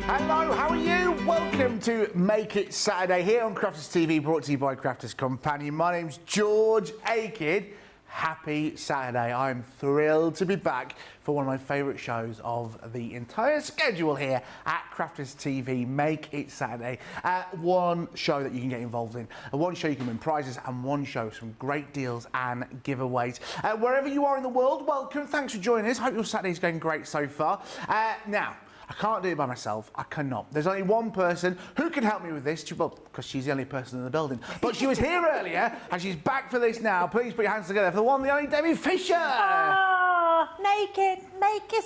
Hello, how are you? Welcome to Make It Saturday here on Crafters TV, brought to you by Crafters Companion. My name's George Akid. Happy Saturday. I'm thrilled to be back for one of my favourite shows of the entire schedule here at Crafters TV, Make It Saturday. One show that you can get involved in, one show you can win prizes, and one show with some great deals and giveaways. Wherever you are in the world, welcome. Thanks for joining us. Hope your Saturday's going great so far. Now, I can't do it by myself. I cannot. There's only one person who can help me with this, well, because she's the only person in the building. But she was here earlier, and she's back for this now. Please put your hands together for the one, the only Debbie Fisher. Oh, make it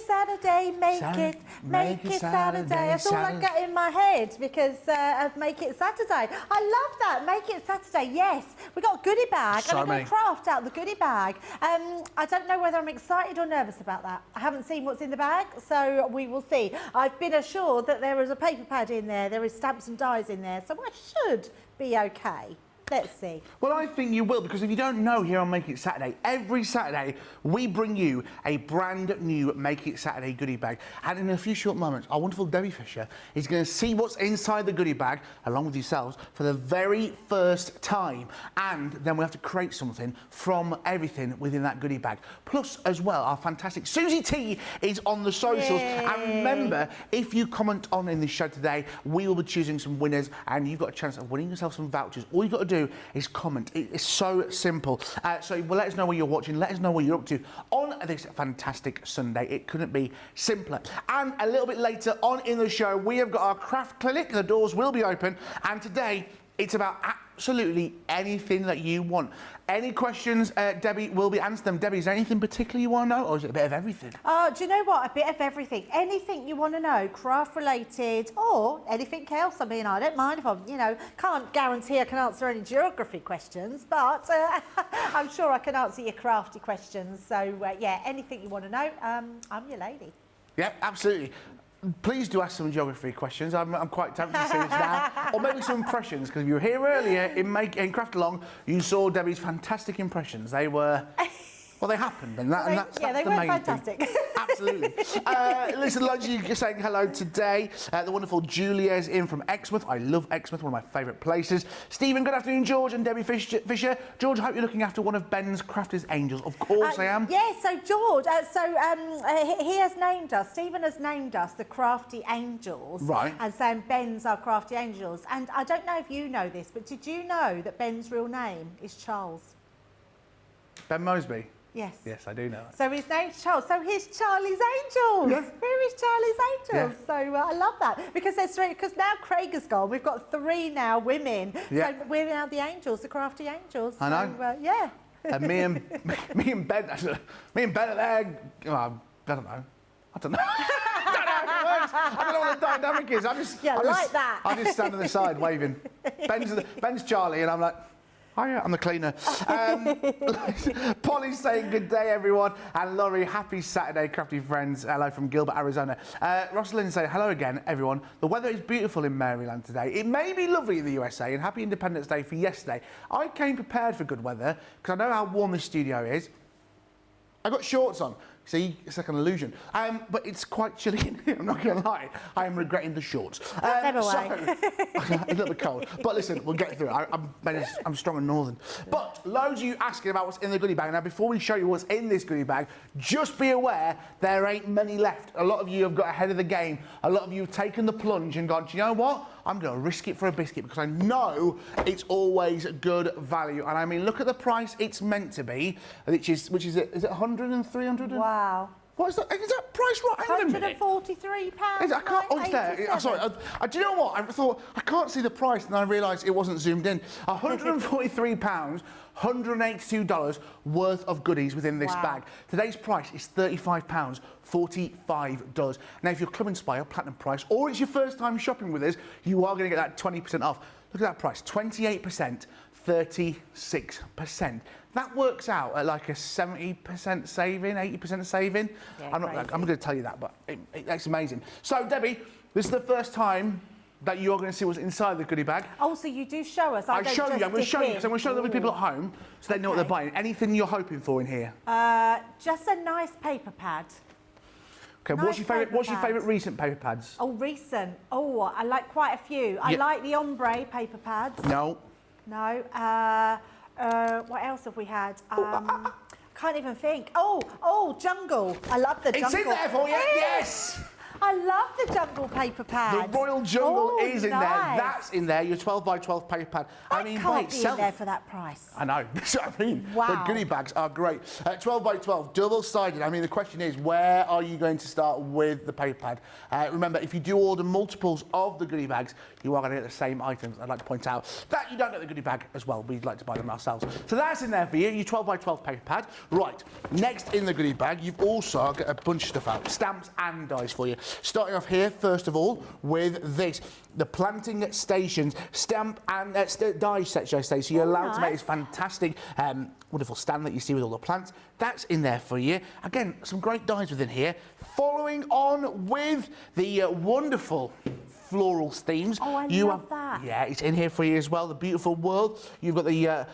Saturday, make it Saturday. That's all I got in my head because of Make It Saturday. I love that, Make It Saturday, yes. We got a goodie bag, and I'm going to craft out the goodie bag. I don't know whether I'm excited or nervous about that. I haven't seen what's in the bag, so we will see. I've been assured that there is a paper pad in there is stamps and dies in there, so I should be okay. Let's see. Well, I think you will, because if you don't know, here on Make It Saturday, every Saturday we bring you a brand new Make It Saturday goodie bag. And in a few short moments, our wonderful Debbie Fisher is going to see what's inside the goodie bag, along with yourselves, for the very first time. And then we have to create something from everything within that goodie bag. Plus, as well, our fantastic Susie T is on the socials. Yay. And remember, if you comment on in this show today, we will be choosing some winners, and you've got a chance of winning yourself some vouchers. All you've got to do is comment. It's so simple. So let us know where you're watching. Let us know what you're up to on this fantastic Sunday. It couldn't be simpler. And a little bit later on in the show, we have got our craft clinic. The doors will be open. And today, it's about absolutely anything that you want. Any questions, Debbie will be answering them. Debbie, is there anything particular you want to know, or is it a bit of everything? Oh, do you know what? A bit of everything. Anything you want to know, craft related, or anything else. I mean, I don't mind if I, can't guarantee I can answer any geography questions, but I'm sure I can answer your crafty questions. So, yeah, anything you want to know, I'm your lady. Yeah, absolutely. Please do ask some geography questions. I'm quite tempted to see this now. Or maybe some impressions, because if you were here earlier in Craft Along, you saw Debbie's fantastic impressions. They were... Well, they happened, and that's they the were main fantastic. thing. Absolutely. Listen, loads of you saying hello today. The wonderful Julia's in from Exmouth. I love Exmouth, one of my favourite places. Stephen, good afternoon, George and Debbie Fisher. George, I hope you're looking after one of Ben's Crafters Angels. Of course I am. Yeah, so George, he has named us, Stephen has named us the Crafty Angels. Right. And saying Ben's our Crafty Angels. And I don't know if you know this, but did you know that Ben's real name is Charles? Ben Mosby? Yes. Yes, I do know that. So his name's Charles. So here's Charlie's Angels. Yeah. Where is Charlie's Angels? Yeah. So I love that because there's three. Because now Craig has gone. We've got three now women. Yeah. So we're now the Angels, the Crafty Angels. I know. So, yeah. And me and Ben are there. Well, I don't know. I don't know how it works. I don't know what the dynamic is. I just stand on the side waving. Ben's Charlie, and I'm like. Oh yeah, I'm the cleaner. Polly's saying good day, everyone. And Laurie, happy Saturday, crafty friends. Hello from Gilbert, Arizona. Rosalind saying hello again, everyone. The weather is beautiful in Maryland today. It may be lovely in the USA, and happy Independence Day for yesterday. I came prepared for good weather because I know how warm this studio is. I got shorts on. See, it's like an illusion. But it's quite chilly in here, I'm not going to lie. I am regretting the shorts. Never away. A little bit cold. But listen, we'll get through it. I'm strong and northern. But loads of you asking about what's in the goodie bag. Now, before we show you what's in this goodie bag, just be aware there ain't many left. A lot of you have got ahead of the game. A lot of you have taken the plunge and gone, do you know what? I'm going to risk it for a biscuit because I know it's always good value. And I mean, look at the price it's meant to be, which is it 100 and 300? Wow. What is that? Is that price right? £143. I can't. Oh, it's there. Sorry. Do you know what? I thought I can't see the price, and I realised it wasn't zoomed in. £143, $182 worth of goodies within this bag. Today's price is £35, $45. Now, if you're Club Inspire Platinum price, or it's your first time shopping with us, you are going to get that 20% off. Look at that price, 28%, 36%. That works out at like a 70% saving, 80% saving. Yeah, I'm going to tell you that, but that's amazing. So, Debbie, this is the first time that you're going to see what's inside the goodie bag. Oh, so you do show us. I'm going to show you, because I'm going to show the people at home so they know what they're buying. Anything you're hoping for in here? Just a nice paper pad. Okay, Nice what's your favourite paper pads. recent paper pads? Oh, recent. Oh, I like quite a few. I like the ombre paper pads. No. No. What else have we had? Can't even think. Oh, jungle. I love the jungle. It's in there for you, yes! I love the jungle paper pad. The Royal Jungle is in there. Nice. That's in there. Your 12 by 12 paper pad. That can't be in there for that price. I know. That's what I mean. Wow. The goodie bags are great. 12 by 12, double-sided. I mean, the question is, where are you going to start with the paper pad? Remember, if you do order multiples of the goodie bags, you are going to get the same items. I'd like to point out that you don't get the goodie bag as well. We'd like to buy them ourselves. So that's in there for you. Your 12 by 12 paper pad. Right. Next in the goodie bag, you've also got a bunch of stuff out. Stamps and dies for you. Starting off here, first of all, with this. The planting stations stamp and die set, shall I say. So you're allowed to make this fantastic, wonderful stand that you see with all the plants. That's in there for you. Again, some great dies within here. Following on with the wonderful floral themes. Oh, I love that. Yeah, it's in here for you as well. The beautiful world. You've got the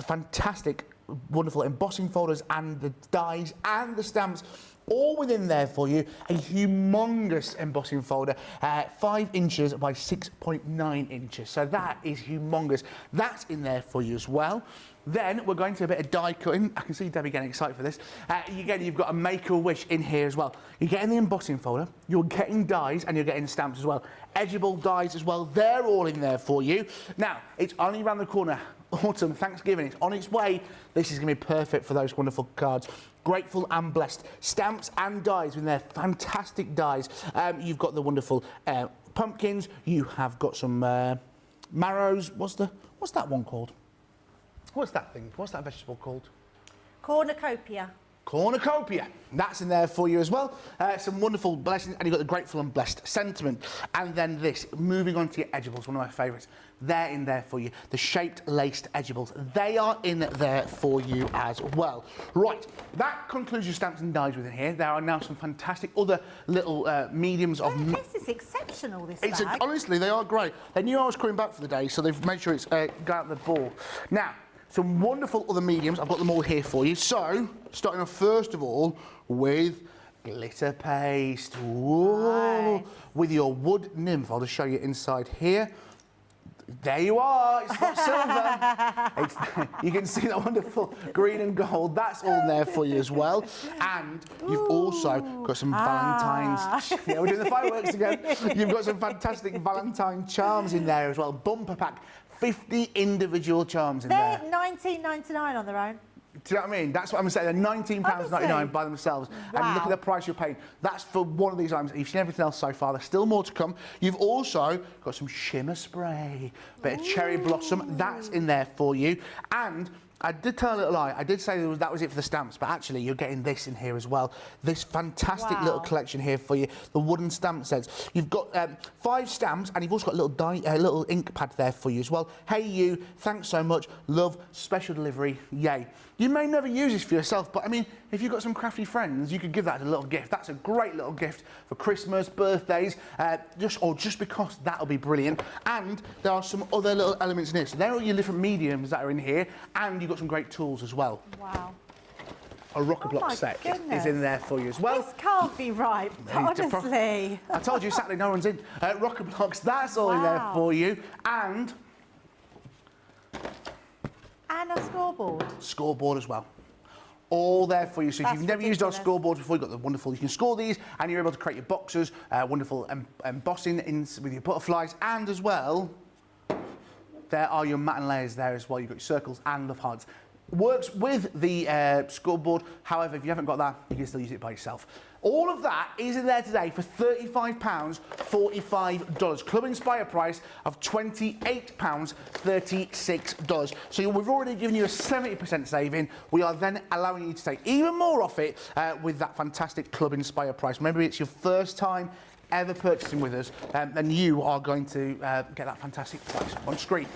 fantastic, wonderful embossing folders and the dies and the stamps. All within there for you, a humongous embossing folder, 5 inches by 6.9 inches. So that is humongous. That's in there for you as well. Then we're going to a bit of die cutting. I can see Debbie getting excited for this. Again, you've got a Make-A-Wish in here as well. You're getting the embossing folder, you're getting dies, and you're getting stamps as well. Edgeable dies as well. They're all in there for you. Now, it's only around the corner. Autumn, Thanksgiving, it's on its way. This is going to be perfect for those wonderful cards. Grateful and blessed. Stamps and dies with their fantastic dies. You've got the wonderful pumpkins. You have got some marrows. What's that one called? What's that thing? What's that vegetable called? Cornucopia. Cornucopia. That's in there for you as well. Some wonderful blessings, and you've got the grateful and blessed sentiment. And then this, moving on to your edibles, one of my favourites. They're in there for you. The shaped laced edibles. They are in there for you as well. Right, that concludes your stamps and dies within here. There are now some fantastic other little mediums of... This is exceptional, this bag. Honestly, they are great. They knew I was coming back for the day, so they've made sure it's got out the ball. Now, some wonderful other mediums. I've got them all here for you. So, starting off first of all with glitter paste. Ooh, nice. With your wood nymph. I'll just show you inside here. There you are. It's not silver. You can see that wonderful green and gold. That's all there for you as well. And you've also got some Valentine's. Yeah, we're doing the fireworks again. You've got some fantastic Valentine charms in there as well. Bumper pack. 50 individual charms in there. They're $19.99 on their own. Do you know what I mean? That's what I'm saying. They're £19.99 by themselves. Wow. And look at the price you're paying. That's for one of these items. You've seen everything else so far. There's still more to come. You've also got some shimmer spray. Bit of cherry blossom. That's in there for you. And I did tell a little lie. I did say that was it for the stamps, but actually you're getting this in here as well. This fantastic little collection here for you. The wooden stamp sets. You've got 5 stamps, and you've also got a little ink pad there for you as well. Hey you, thanks so much. Love, special delivery, yay. You may never use this for yourself, but I mean, if you've got some crafty friends, you could give that as a little gift. That's a great little gift for Christmas, birthdays, just because that'll be brilliant. And there are some other little elements in here. So there are your different mediums that are in here, and you've got some great tools as well. Wow. A rocker block set is in there for you as well. This can't be right, honestly. I told you Saturday no one's in. Rocker blocks, that's all in there for you. And a scoreboard. Scoreboard as well. All there for you. So if you've never used our scoreboards before, you've got the wonderful, you can score these and you're able to create your boxes, wonderful embossing with your butterflies, and as well, there are your matte and layers there as well. You've got your circles and love hearts. Works with the scoreboard. However, if you haven't got that, you can still use it by yourself. All of that is in there today for £35, $45. Club Inspire price of £28, $36. So we've already given you a 70% saving. We are then allowing you to take even more off it with that fantastic Club Inspire price. Remember, it's your first time ever purchasing with us, then you are going to get that fantastic price on screen.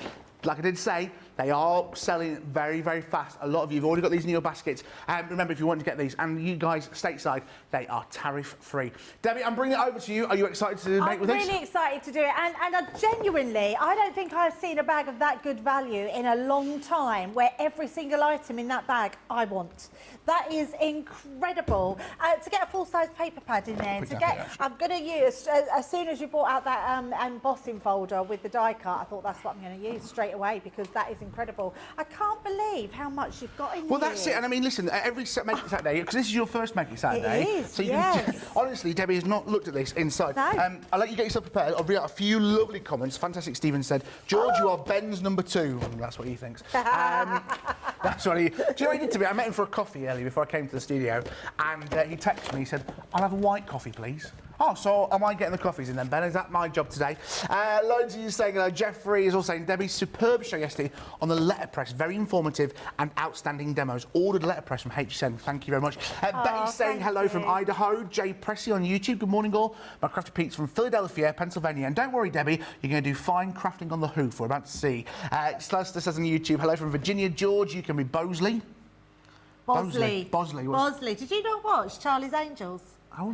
Like I did say, They are selling very, very fast. A lot of you have already got these in your baskets. Remember, if you want to get these, and you guys stateside, they are tariff-free. Debbie, I'm bringing it over to you. Are you excited to make with this? I'm really excited to do it, and genuinely, I don't think I've seen a bag of that good value in a long time, where every single item in that bag I want. That is incredible. To get a full-size paper pad in there, I'm going to use, as soon as you brought out that embossing folder with the die cut, I thought that's what I'm going to use straight away, because that is incredible. I can't believe how much you've got in here. Well, that's it. And I mean, listen, every Make It Saturday, because this is your first Make It Saturday. It is, so you yes. can, honestly, Debbie has not looked at this inside. No. I'll let you get yourself prepared. I'll bring out a few lovely comments. Fantastic Stephen said, George, you are Ben's number 2. That's what he thinks. That's what he... Do you know what he did to me? I met him for a coffee earlier before I came to the studio, and he texted me, he said, I'll have a white coffee, please. Oh, so am I getting the coffees in then, Ben? Is that my job today? Loads of you saying hello. Jeffrey is also saying, Debbie's superb show yesterday on the letterpress. Very informative and outstanding demos. Ordered letterpress from HSN. Thank you very much. Betty's saying hello from Idaho. Jay Pressy on YouTube. Good morning, all. My Crafty Pete's from Philadelphia, Pennsylvania. And don't worry, Debbie, you're going to do fine crafting on the hoof. We're about to see. Celeste says on YouTube, hello from Virginia. George, you can be Bosley. Bosley. Bosley. Did you not watch Charlie's Angels?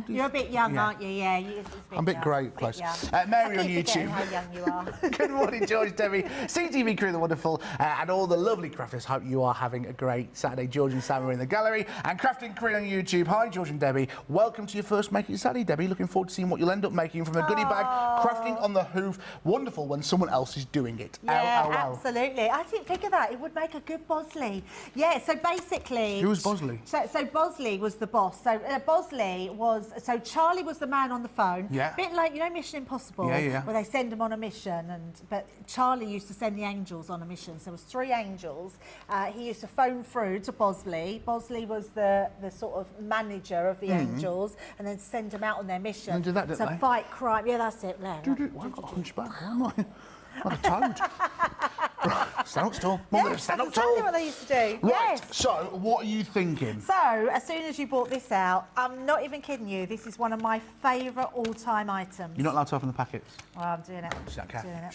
You're a bit young, aren't you? Yeah, I'm a bit great, close. Mary on YouTube. How young you are. Good morning, George, Debbie, CTV crew, the wonderful, and all the lovely crafters. Hope you are having a great Saturday. George and Sam are in the gallery, and Crafting Crew on YouTube. Hi, George and Debbie. Welcome to your first Make It Saturday, Debbie. Looking forward to seeing what you'll end up making from a goodie bag. Crafting on the hoof. Wonderful when someone else is doing it. Yeah, absolutely. I didn't think of that. It would make a good Bosley. Yeah, so basically... Who was Bosley? So Bosley was the boss. So Bosley was... So Charlie was the man on the phone. Yeah. A bit like, you know, Mission Impossible, where they send them on a mission, but Charlie used to send the angels on a mission. So there was 3 angels. He used to phone through to Bosley. Bosley was the sort of manager of the angels, and then send them out on their mission. And do that, didn't to they? fight crime. Yeah, that's it. Why have I got a hunchback? Why am I? Like a toad. Right, stand up tall. Yes, stand up that's tall. exactly what they used to do. Right, Yes. so what are you thinking? So, as soon as you brought this out, I'm not even kidding you, this is one of my favourite all-time items. You're not allowed to open the packets. Oh, I'm doing it.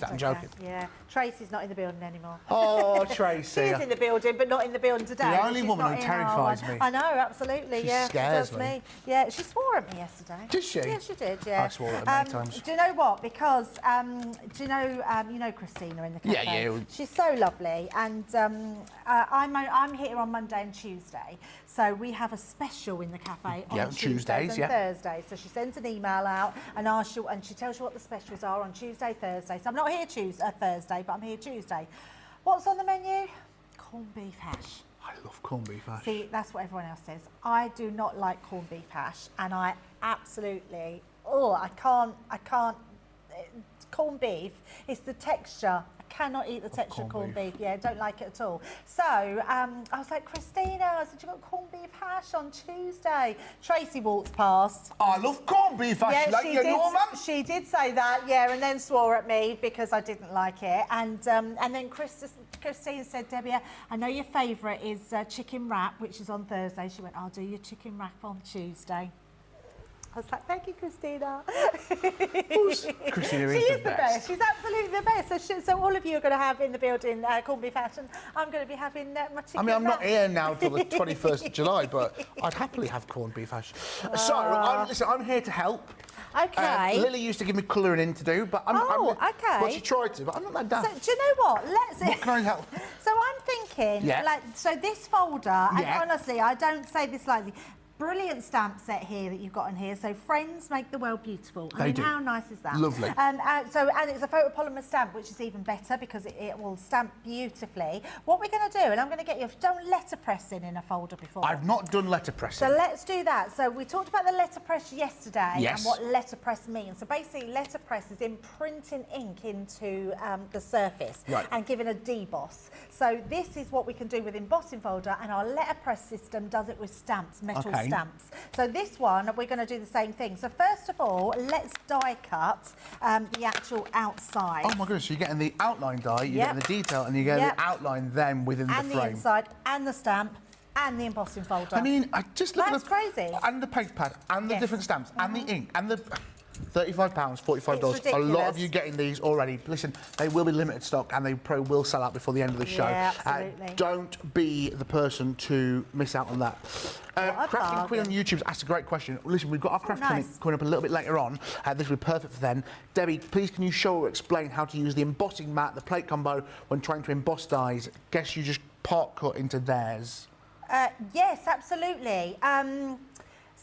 I'm joking. Yeah. Tracy's not in the building anymore. Oh, Tracy. She is in the building, but not in the building today. The only She's woman not who in our terrifies one. me. I know, absolutely. She yeah, scares she does me. Yeah, she swore at me yesterday. Did she? Yeah, she did. Yeah. I swore at her many times. Do you know what? Because do you know Christina in the cafe? Yeah. She's so lovely, and I'm here on Monday and Tuesday, so we have a special in the cafe on Tuesdays and Thursdays. So she sends an email out and she tells you what the specials are on Tuesday, Thursday. So I'm not here Thursday, but I'm here Tuesday. What's on the menu? Corned beef hash. I love corned beef hash. See, that's what everyone else says. I do not like corned beef hash, and I absolutely, I can't. Corned beef, it's the texture. I cannot eat the texture of corned beef. Yeah, don't like it at all. So I was like, Christina, I said, you got corned beef hash on Tuesday. Tracy walked past. I love corned beef hash. Yeah, she did say that, yeah, and then swore at me because I didn't like it. And then Christine said, Debbie, I know your favourite is chicken wrap, which is on Thursday. She went, I'll do your chicken wrap on Tuesday. I was like, thank you, Christina. Christina She is the best. She's absolutely the best. So all of you are going to have in the building corned beef hash, and I'm going to be having my chicken. I mean, I'm wrap. not here now till the 21st of July, but I'd happily have corned beef hash. So, I'm here to help. Okay. Lily used to give me colouring in to do, but okay. Well, she tried to, but I'm not that daft. So do you know what? What can I help? So I'm thinking, so this folder, and honestly, I don't say this lightly. Brilliant stamp set here that you've got on here. So friends make the world beautiful. I mean, how nice is that? Lovely. And it's a photopolymer stamp, which is even better because it will stamp beautifully. What we're going to do, and I'm going to get you, if you've done letterpressing in a folder before. I've not done letterpressing. So let's do that. So we talked about the letterpress yesterday and what letterpress means. So basically, letterpress is imprinting ink into the surface and giving a deboss. So this is what we can do with embossing folder, and our letterpress system does it with stamps, metal stamps. So this one, we're going to do the same thing. So first of all, let's die cut the actual outside. Oh my goodness, so you're getting the outline die, you're getting the detail, and you get the outline then within the frame. And the inside, and the stamp, and the embossing folder. I mean, I just look at crazy. And the paper pad, and the different stamps, and the ink, and the... £35, $45. It's A lot of ridiculous. you getting these already. Listen, they will be limited stock and they probably will sell out before the end of the show. Yeah, absolutely. Don't be the person to miss out on that. Crafting Queen on YouTube's asked a great question. Listen, we've got our Crafting nice. coming up a little bit later on. This will be perfect for then. Debbie, please can you show or explain how to use the embossing mat, the plate combo, when trying to emboss dies? Guess you just part cut into theirs. Yes, absolutely.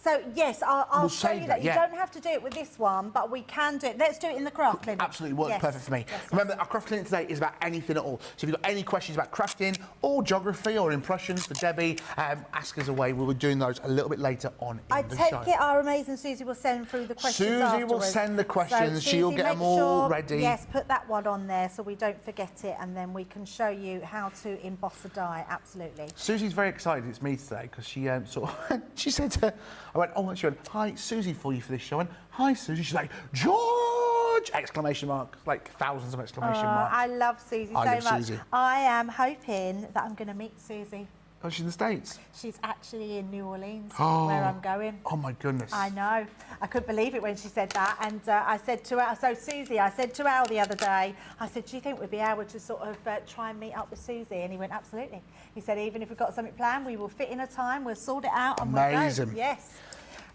So yes, I'll show you that. You don't have to do it with this one, but we can do it. Let's do it in the craft clinic. Absolutely works perfect for me. Yes, Remember, our craft clinic today is about anything at all. So if you've got any questions about crafting or geography or impressions for Debbie, ask us away. We'll be doing those a little bit later on in the show. I take it our amazing Susie will send through the questions Susie will send the questions. So, she'll Susie, get them make all sure, ready. Yes, put that one on there so we don't forget it, and then we can show you how to emboss a die. Absolutely. Susie's very excited it's me today because she sort of she said I went, oh, she went, hi, Susie for you for this show. I went, hi, Susie. She's like, George! Exclamation mark. Like thousands of exclamation marks. I love Susie so love much. Susie. I am hoping that I'm going to meet Susie. Oh, she's in the States? She's actually in New Orleans, Oh. where I'm going. Oh, my goodness. I know. I couldn't believe it when she said that. And I said to her, so Susie, I said to Al the other day, I said, do you think we'd be able to sort of try and meet up with Susie? And he went, absolutely. He said, even if we've got something planned, we will fit in a time, we'll sort it out and Amazing. we'll go. Yes.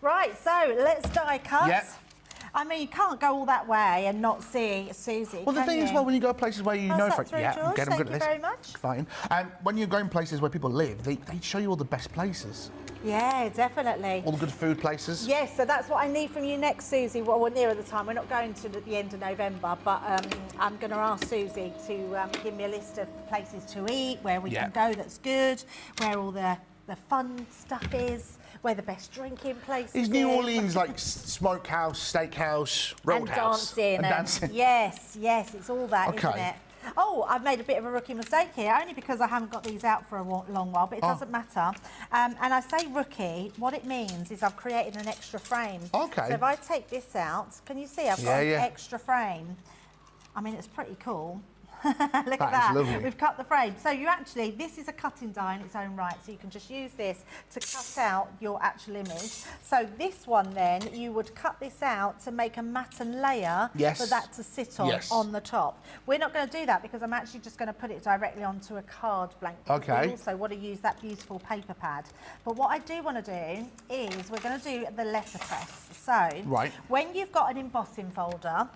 Right, so let's die cut. Yep. I mean, you can't go all that way and not see Susie. Well, the thing is, well, when you go places where you know, that through, George? I'm good Thank at you this. very much. Fine. When you're going places where people live, they show you all the best places, Yeah, definitely. all the good food places. Yes, so that's what I need from you next, Susie. Well, we're nearer the time. We're not going to the end of November, but I'm going to ask Susie to give me a list of places to eat, where we can go that's good, where all the fun stuff is, where the best drinking places Is New Orleans like smokehouse, steakhouse, roadhouse? And dancing. Yes, it's all that, Okay. isn't it? Oh, I've made a bit of a rookie mistake here, only because I haven't got these out for a long while, but it doesn't matter. And I say rookie, what it means is I've created an extra frame. Okay. So if I take this out, can you see I've got an extra frame? I mean, it's pretty cool. Look at that. Lovely. We've cut the frame. So you actually, this is a cutting die in its own right, so you can just use this to cut out your actual image. So this one then, you would cut this out to make a matten layer for that to sit on the top. We're not going to do that because I'm actually just going to put it directly onto a card blank. Okay. We also want to use that beautiful paper pad. But what I do want to do is we're going to do the letterpress. So when you've got an embossing folder,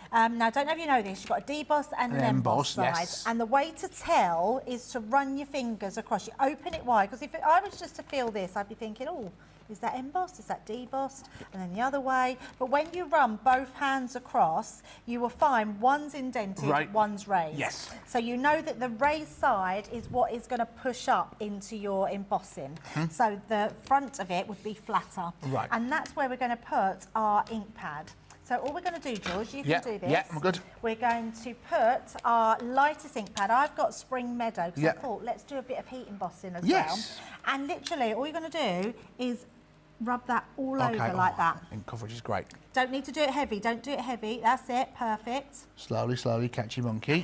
now, I don't know if you know this, you've got a deboss and an emboss side. And the way to tell is to run your fingers across. You open it wide, because if I was just to feel this, I'd be thinking, oh, is that embossed? Is that debossed? And then the other way. But when you run both hands across, you will find one's indented, one's raised. Yes. So you know that the raised side is what is going to push up into your embossing. So the front of it would be flatter. And that's where we're going to put our ink pad. So all we're going to do, George, you can do this. Yeah, I'm good. We're going to put our lightest ink pad. I've got Spring Meadow, because I thought, let's do a bit of heat embossing as well. And literally, all you're going to do is rub that all over like that. Ink coverage is great. Don't need to do it heavy. Don't do it heavy. That's it. Perfect. Slowly, slowly, catchy monkey.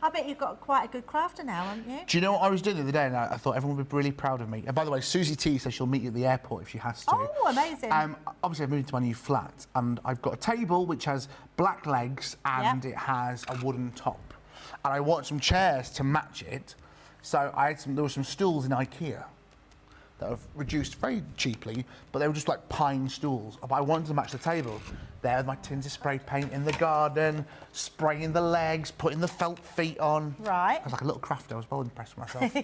I bet you've got quite a good crafter now, haven't you? Do you know what I was doing the other day? And I thought everyone would be really proud of me. And by the way, Susie T says she'll meet you at the airport if she has to. Oh, amazing. Obviously, I've moved into my new flat, and I've got a table which has black legs and it has a wooden top. And I want some chairs to match it. So there were some stools in IKEA that have reduced very cheaply, but they were just like pine stools. But I wanted to match the table. There with my tins of spray paint in the garden, spraying the legs, putting the felt feet on. Right. I was like a little crafter. I was well impressed with myself.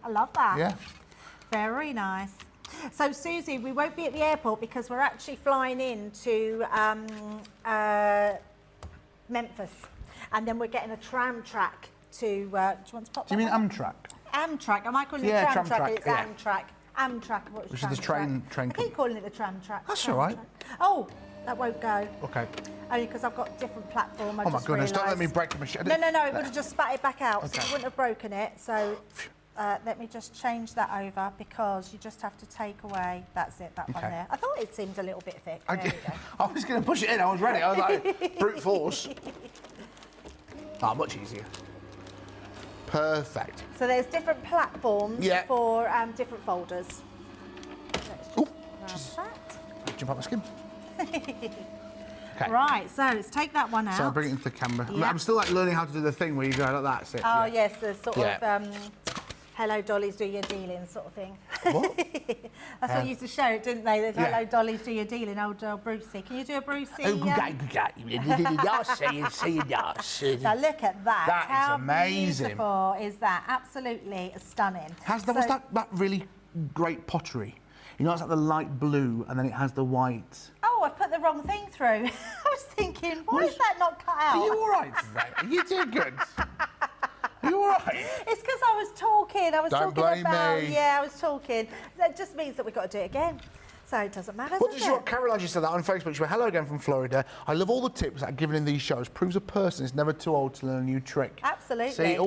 I love that. Yeah. Very nice. So, Susie, we won't be at the airport because we're actually flying into Memphis. And then we're getting a tram track to... do you want to pop Do you mean that on? Amtrak? Amtrak. Am I calling it tram track? It's Amtrak. Amtrak. Which is the train. I keep calling it the tram track. That's all right. Oh, that won't go. Okay. Only because I've got a different platform. Oh my goodness! Don't let me break the machine. No, it would have just spat it back out, so you wouldn't have broken it. So let me just change that over because you just have to take away. That's it. That one there. I thought it seemed a little bit thick. There we go. I was going to push it in. I was ready. I was like brute force. Much easier. Perfect. So there's different platforms for different folders. Let's just grab that. Jump up my skin. Okay. Right, so let's take that one out. So I'll bring it into the camera. Yeah. I'm still like learning how to do the thing where you go like that. So, Oh, yeah. yes, the sort of hello dollies, do your dealing sort of thing. What? That's what used to show it, didn't they? The hello dollies, do your dealing, old Brucey. Can you do a Brucey? Oh, good guy. Now look at that. That is How amazing. beautiful is that? Absolutely stunning. What's that really great pottery? You know, it's like the light blue and then it has the white. Oh, I put the wrong thing through. I was thinking, why is that not cut out? Are you all right today? Are you doing good? Are you all right? It's because I was talking. Don't blame me. Yeah, I was talking. That just means that we've got to do it again. So it doesn't matter, What does does it? your Caroline just said that on Facebook? She went, hello again from Florida. I love all the tips that are given in these shows. Proves a person is never too old to learn a new trick. Absolutely. See,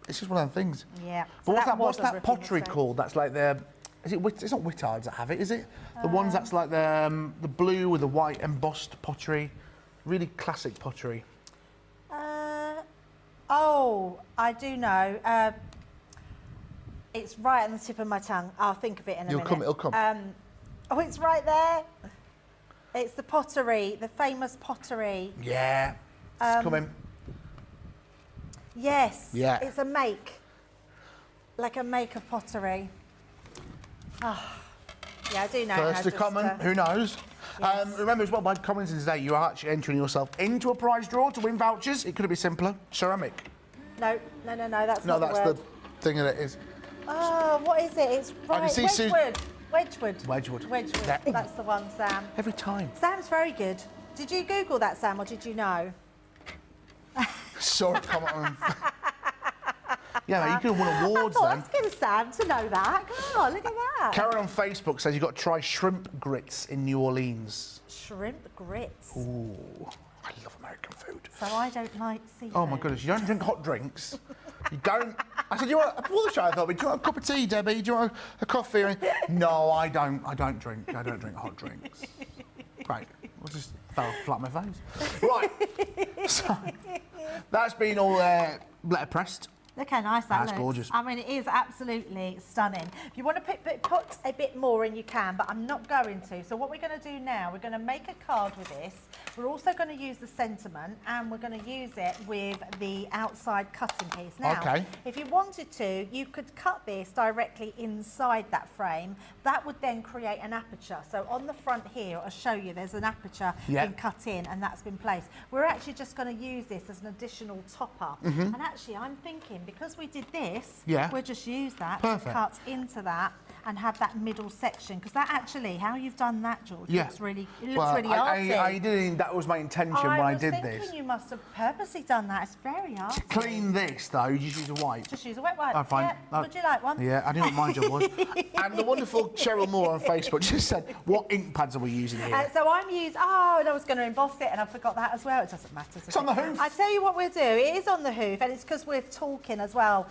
it's just one of them things. Yeah. But So what's was a that ripping pottery mistake. called? That's like the... it's not Whittards that have it, is it? The ones that's like the blue with the white embossed pottery. Really classic pottery. Oh, I do know. It's right on the tip of my tongue. I'll think of it in a minute. It'll come. Oh, it's right there. It's the pottery, the famous pottery. Yeah. It's coming. Yes. Yeah. It's a make. Like a make of pottery. Oh, yeah, I do know. First to just, comment, who knows? yes. Remember as well, by commenting today, you are actually entering yourself into a prize draw to win vouchers. It could be simpler. Ceramic. No, that's No, not that's the word. the thing that it is. Oh, what is it? It's right. can see Wedgwood. Wedgwood. Yeah. That's the one, Sam. Every time. Sam's very good. Did you Google that, Sam, or did you know? Saw it come on. Yeah, mate, you could have won awards I then. thought, asking Sam to know that. Oh, look at that. Karen on Facebook says you've got to try shrimp grits in New Orleans. Shrimp grits. Ooh, I love American food. So I don't like seafood. Oh my goodness, you don't drink hot drinks. You don't. I said, before the show, I thought, do you want a cup of tea, Debbie? Do you want a coffee? No, I don't drink hot drinks. Great. We'll just fell flat on my face. Right. So, that's been all letterpressed. Look how nice that looks. That's gorgeous. I mean, it is absolutely stunning. If you want to put a bit more in, you can, but I'm not going to. So what we're going to do now, we're going to make a card with this. We're also going to use the sentiment, and we're going to use it with the outside cutting piece. Now, Okay. if you wanted to, you could cut this directly inside that frame. That would then create an aperture. So on the front here, I'll show you, there's an aperture been cut in, and that's been placed. We're actually just going to use this as an additional topper. And actually, I'm thinking, because we did this, we'll just use that to cut into that and have that middle section, because that actually, how you've done that, George, looks really, arty. I didn't. That was my intention when I did this. I was thinking you must have purposely done that. It's very arty. Clean this though. You just use a wipe. Just use a wet wipe. Oh, fine. Yeah. Would you like one? Yeah, I knew what my job was. And the wonderful Cheryl Moore on Facebook just said, "What ink pads are we using here?" So I'm using. Oh, and I was going to emboss it, and I forgot that as well. It doesn't matter. It's on the hoof. I tell you what we'll do. It is on the hoof, and it's because we're talking as well.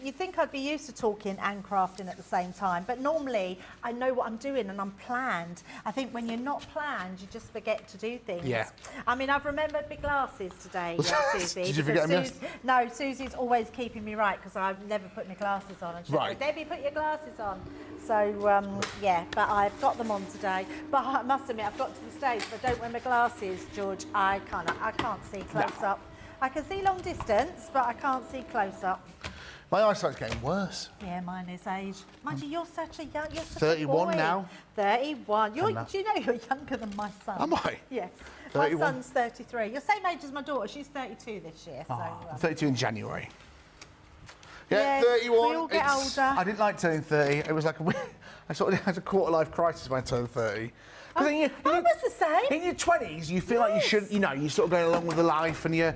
You'd think I'd be used to talking and crafting at the same time, but normally I know what I'm doing and I'm planned. I think when you're not planned, you just forget to do things. Yeah. I mean, I've remembered my glasses today, Susie. Did you forget them? No, Susie's always keeping me right because I've never put my glasses on. And she said, Debbie, put your glasses on. So, yeah, but I've got them on today. But I must admit, I've got to the stage, if I don't wear my glasses, George, I can't see close up. I can see long distance, but I can't see close up. My eyesight's getting worse. Yeah, mine is age. Mind you, you're such a young... You're such 31 a boy. now. 31. Do you know you're younger than my son? Am I? Yes. 31. My son's 33. You're the same age as my daughter. She's 32 this year. So, I'm 32 in January. Yeah, yes, 31. we all get older. I didn't like turning 30. It was like I sort of had a quarter-life crisis when I turned 30. I was the same. In your 20s, you feel like you should, you're sort of going along with the life, and you're,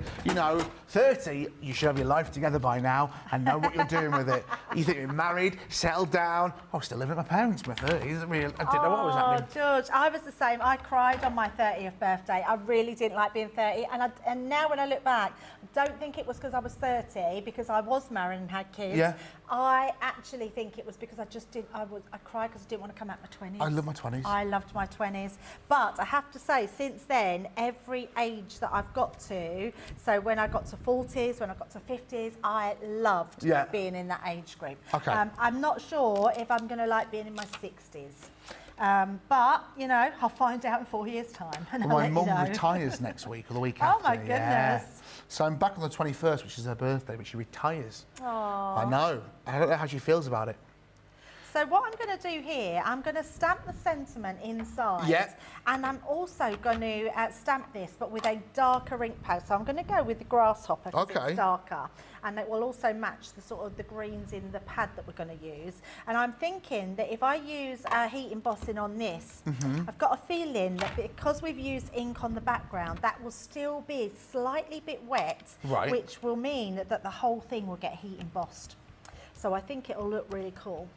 30, you should have your life together by now and know what you're doing with it. You think you're married, settled down. I was still living with my parents in my 30s. I didn't know what was happening. George, I was the same. I cried on my 30th birthday. I really didn't like being 30. And now when I look back, I don't think it was because I was 30, because I was married and had kids. Yeah. I actually think it was because I cried because I didn't want to come out my 20s. I love my 20s. I loved my 20s. But I have to say, since then, every age that I've got to, so when I got to 40s, when I got to 50s, I loved being in that age group. Okay. I'm not sure if I'm going to like being in my 60s. But, you know, I'll find out in 4 years' time. And Well, I'll my let you mum know. retires next week or the week Oh, after. my goodness. Yeah. So I'm back on the 21st, which is her birthday, but she retires. Aww. I know. I don't know how she feels about it. So what I'm going to do here, I'm going to stamp the sentiment inside. Yep. And I'm also going to stamp this, but with a darker ink pad. So I'm going to go with the grasshopper because it's darker. And it will also match the sort of the greens in the pad that we're going to use. And I'm thinking that if I use heat embossing on this, I've got a feeling that because we've used ink on the background, that will still be slightly bit wet, which will mean that the whole thing will get heat embossed. So I think it'll look really cool.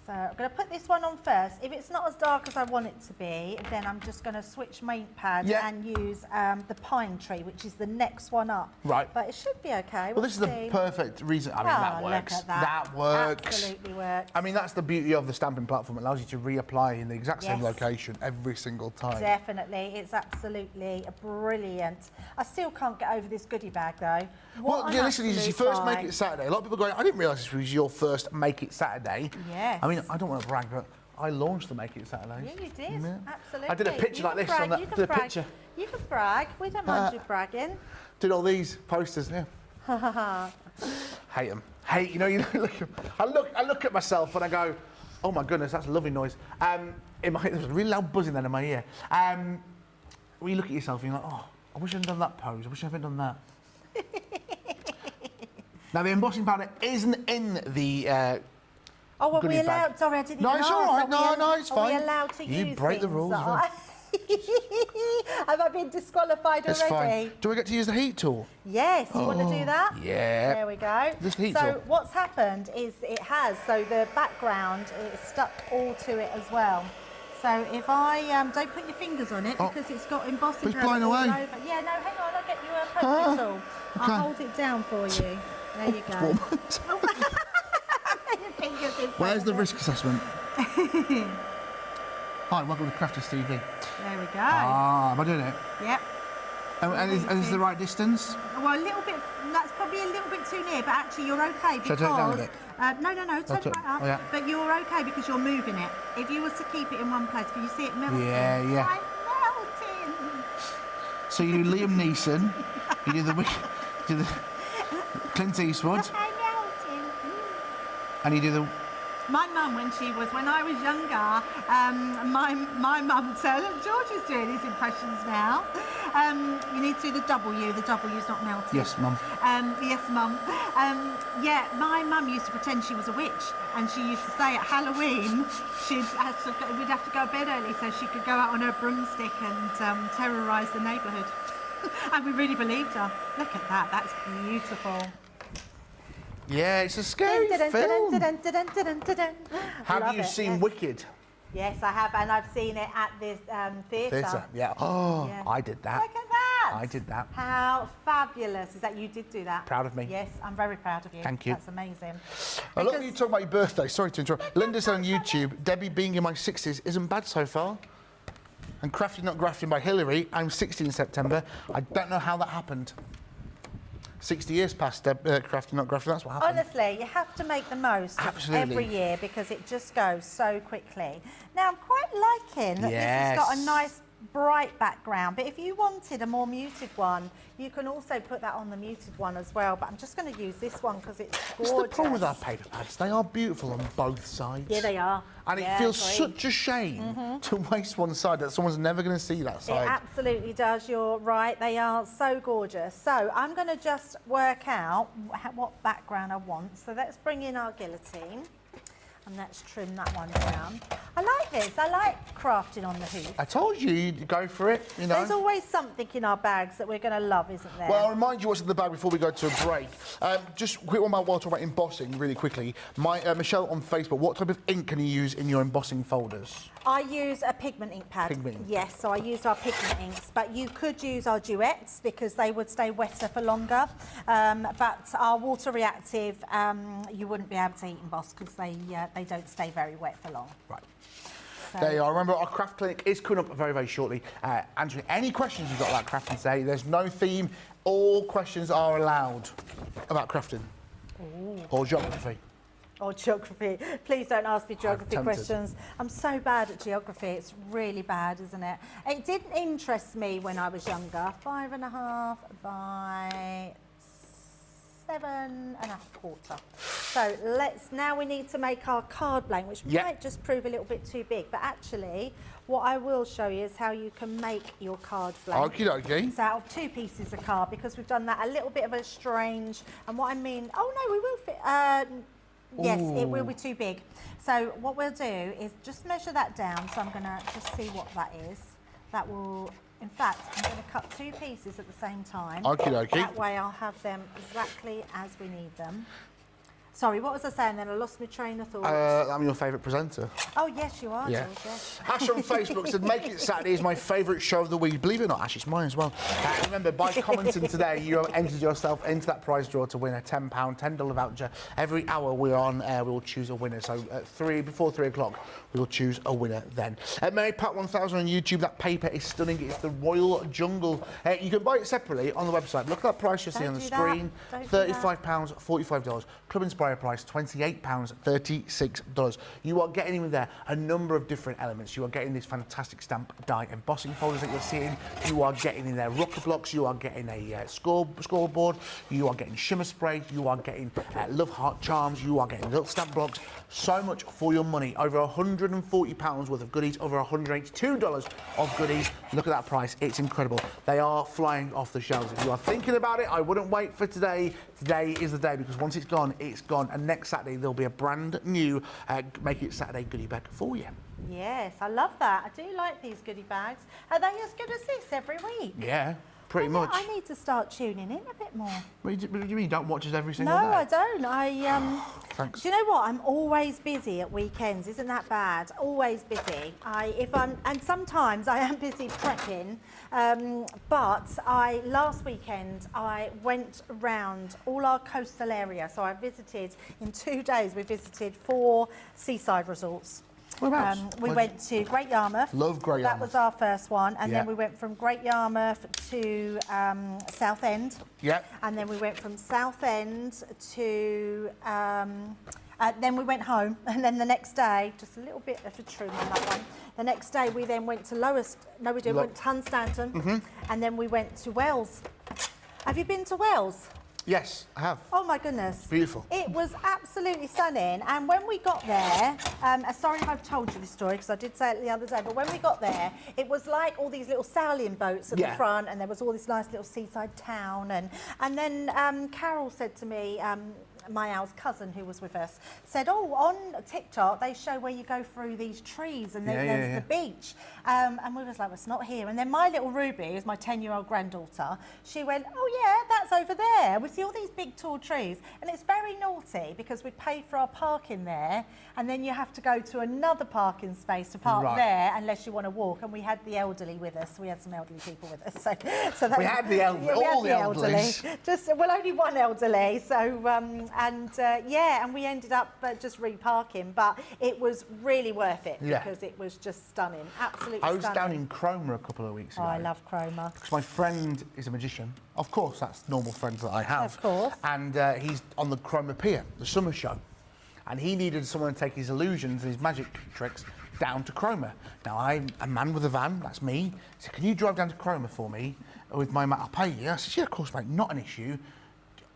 So I'm going to put this one on first. If it's not as dark as I want it to be, then I'm just going to switch my ink pad and use the pine tree, which is the next one up. Right. But it should be okay. Well, this is the perfect reason. I mean, that works. Look at that. That works. Absolutely works. I mean, that's the beauty of the stamping platform. It allows you to reapply in the exact same location every single time. Definitely. It's absolutely brilliant. I still can't get over this goodie bag, though. Well, yeah, listen, this is your first Make It Saturday. A lot of people going, I didn't realise this was your first Make It Saturday. Yes. I mean, I don't want to brag, but I launched the Make It Saturdays. Yeah, you did. Yeah. Absolutely. I did a picture like this on that. You can brag. You can brag. We don't mind you bragging. Did all these posters, yeah. Hate them. Hate, you know, I look at myself and I go, oh my goodness, that's a lovely noise. There was a really loud buzzing then in my ear. When you look at yourself and you're like, oh, I wish I hadn't done that pose. I wish I hadn't done that. Now, the embossing powder isn't in the oh, are we allowed? Bag. Sorry, I didn't No, it's all right. No, it's fine. Are we allowed to use You break the rules. Have I been disqualified it's already? Fine. Do I get to use the heat tool? Yes. You want to do that? Yeah. There we go. Just heat so tool. What's happened is it has, so the background is stuck all to it as well. So if I, don't put your fingers on it because it's got embossing powder all over. Yeah, no, hang on, I'll get you a poker tool. Okay. I'll hold it down for you. There you go. Where's the risk assessment? Hi, welcome to Crafters TV. There we go. Ah, am I doing it? Yep. And is this the right distance? Well, a little bit, that's probably a little bit too near, but actually you're okay because... Should I turn it down a bit? No, turn it right up. Oh, yeah. But you're okay because you're moving it. If you was to keep it in one place, can you see it melting? Yeah. I'm melting. So you do Liam Neeson, you do the Clint Eastwood, I'm melting. And you do the... My mum, when I was younger, my mum said, look, George is doing his impressions now. You need to do the W. The W's not melting. Yes, Mum. Yes, Mum. Yeah, my mum used to pretend she was a witch, and she used to say at Halloween we'd have to go to bed early so she could go out on her broomstick and terrorise the neighbourhood. And we really believed her. Look at that. That's beautiful. Yeah, it's a scary film. Have you seen Wicked? Yes, I have, and I've seen it at this theatre. Yeah. Oh, yeah. I did that. Look at that. I did that. How fabulous is that you did do that? Proud of me. Yes, I'm very proud of you. Thank you. That's amazing. I love you talking about your birthday. Sorry to interrupt. Linda said on YouTube, Debbie being in my 60s isn't bad so far. And Crafting Not Grafting by Hillary, I'm 60 in September. I don't know how that happened. 60 years past Crafting Not Grafting, that's what happened. Honestly, you have to make the most of every year because it just goes so quickly. Now, I'm quite liking that this has got a nice bright background, but if you wanted a more muted one, you can also put that on the muted one as well, but I'm just going to use this one because it's gorgeous. It's the problem with our paper pads. They are beautiful on both sides. Yeah, they are. And it feels such a shame to waste one side that someone's never going to see that side. It absolutely does. You're right. They are so gorgeous. So I'm going to just work out what background I want. So let's bring in our guillotine. And let's trim that one down. I like this. I like crafting on the hoof. I told you, you'd go for it, you know. There's always something in our bags that we're going to love, isn't there? Well, I'll remind you what's in the bag before we go to a break. Just quick one while talking about embossing really quickly. Michelle on Facebook, what type of ink can you use in your embossing folders? I use a pigment ink pad. Pigment ink. Yes, so I use our pigment inks, but you could use our duets because they would stay wetter for longer. But our water reactive, you wouldn't be able to heat emboss because they don't stay very wet for long. Right. So. There you are. Remember, our craft clinic is coming up very, very shortly. Answering any questions you've got about crafting today. There's no theme. All questions are allowed about crafting or geography. Or geography. Please don't ask me geography tempted. questions. I'm so bad at geography. It's really bad, isn't it? It didn't interest me when I was younger. 5.5 by 7.25. So now we need to make our card blank, which might just prove a little bit too big. But actually, what I will show you is how you can make your card blank. Okie dokie. It's out of 2 pieces of card, because we've done that a little bit of a strange, and what I mean, oh no, we will fit, yes, it will be too big. So what we'll do is just measure that down. So I'm going to just see what that is. That will, in fact, I'm going to cut 2 pieces at the same time. Okie dokie. That way I'll have them exactly as we need them. Sorry, what was I saying then? I lost my train of thought. I'm your favourite presenter. Oh, yes, you are, Yeah. George, yes. Ash on Facebook said, Make It Saturday is my favourite show of the week. Believe it or not, Ash, it's mine as well. Remember, by commenting today, you have entered yourself into that prize draw to win a £10, $10 voucher. Every hour we're on, we will choose a winner. So before 3 o'clock, we will choose a winner then. Mary Pat 1000 on YouTube, that paper is stunning. It's the Royal Jungle. You can buy it separately on the website. Look at that price you see on the screen. £35, $45. Club Inspire price, £28, $36. You are getting in there a number of different elements. You are getting this fantastic stamp die embossing folders that you're seeing. You are getting in there rocker blocks. You are getting a scoreboard. You are getting shimmer spray. You are getting love heart charms. You are getting little stamp blocks. So much for your money. Over £140 worth of goodies. Over $182 of goodies. Look at that price. It's incredible. They are flying off the shelves. If you are thinking about it, I wouldn't wait for today. Today is the day, because once it's gone, it's gone. And next Saturday, there'll be a brand new Make It Saturday goodie bag for you. Yes, I love that. I do like these goodie bags. Are they as good as this every week? Yeah, pretty much. I need to start tuning in a bit more. What do you mean you don't watch us every single No, day? I don't. Thanks. Do you know what? I'm always busy at weekends. Isn't that bad? Always busy. And sometimes I am busy prepping. But last weekend I went around all our coastal area. So I visited in 2 days. We visited 4 seaside resorts. Whereabouts? We went to Great Yarmouth. Love Great Yarmouth. That was our first one. And then we went from Great Yarmouth to Southend. Yeah. And then we went from Southend to... then we went home. And then the next day, just a little bit of a trim on that one. The next day we then went to we went to Hunstanton. And then we went to Wales. Have you been to Wales? Yes, I have. Oh my goodness. Beautiful. It was absolutely stunning. And when we got there, sorry if I've told you this story, because I did say it the other day, but when we got there, it was like all these little sailing boats at the front, and there was all this nice little seaside town. And then Carol said to me, Mayal's cousin who was with us, said, oh, on TikTok they show where you go through these trees and then there's the beach. And we was like, well, it's not here. And then my little Ruby, who's my 10-year-old granddaughter, she went, oh yeah, that's over there. We see all these big tall trees. And it's very naughty because we paid for our parking there, and then you have to go to another parking space to park there unless you want to walk. And we had the elderly with us. We had some elderly people with us. So that we had the elderly, all the elderly. Only one elderly. So and we ended up just reparking, but it was really worth it because it was just stunning, absolutely stunning. I was down in Cromer a couple of weeks ago. Oh, I love Cromer. Because my friend is a magician. Of course, that's normal friends that I have. Of course. And he's on the Cromer Pier, the summer show. And he needed someone to take his illusions and his magic tricks down to Cromer. Now, I'm a man with a van, that's me. He said, can you drive down to Cromer for me with my mate? I'll pay you. I said, yeah, of course, mate, not an issue.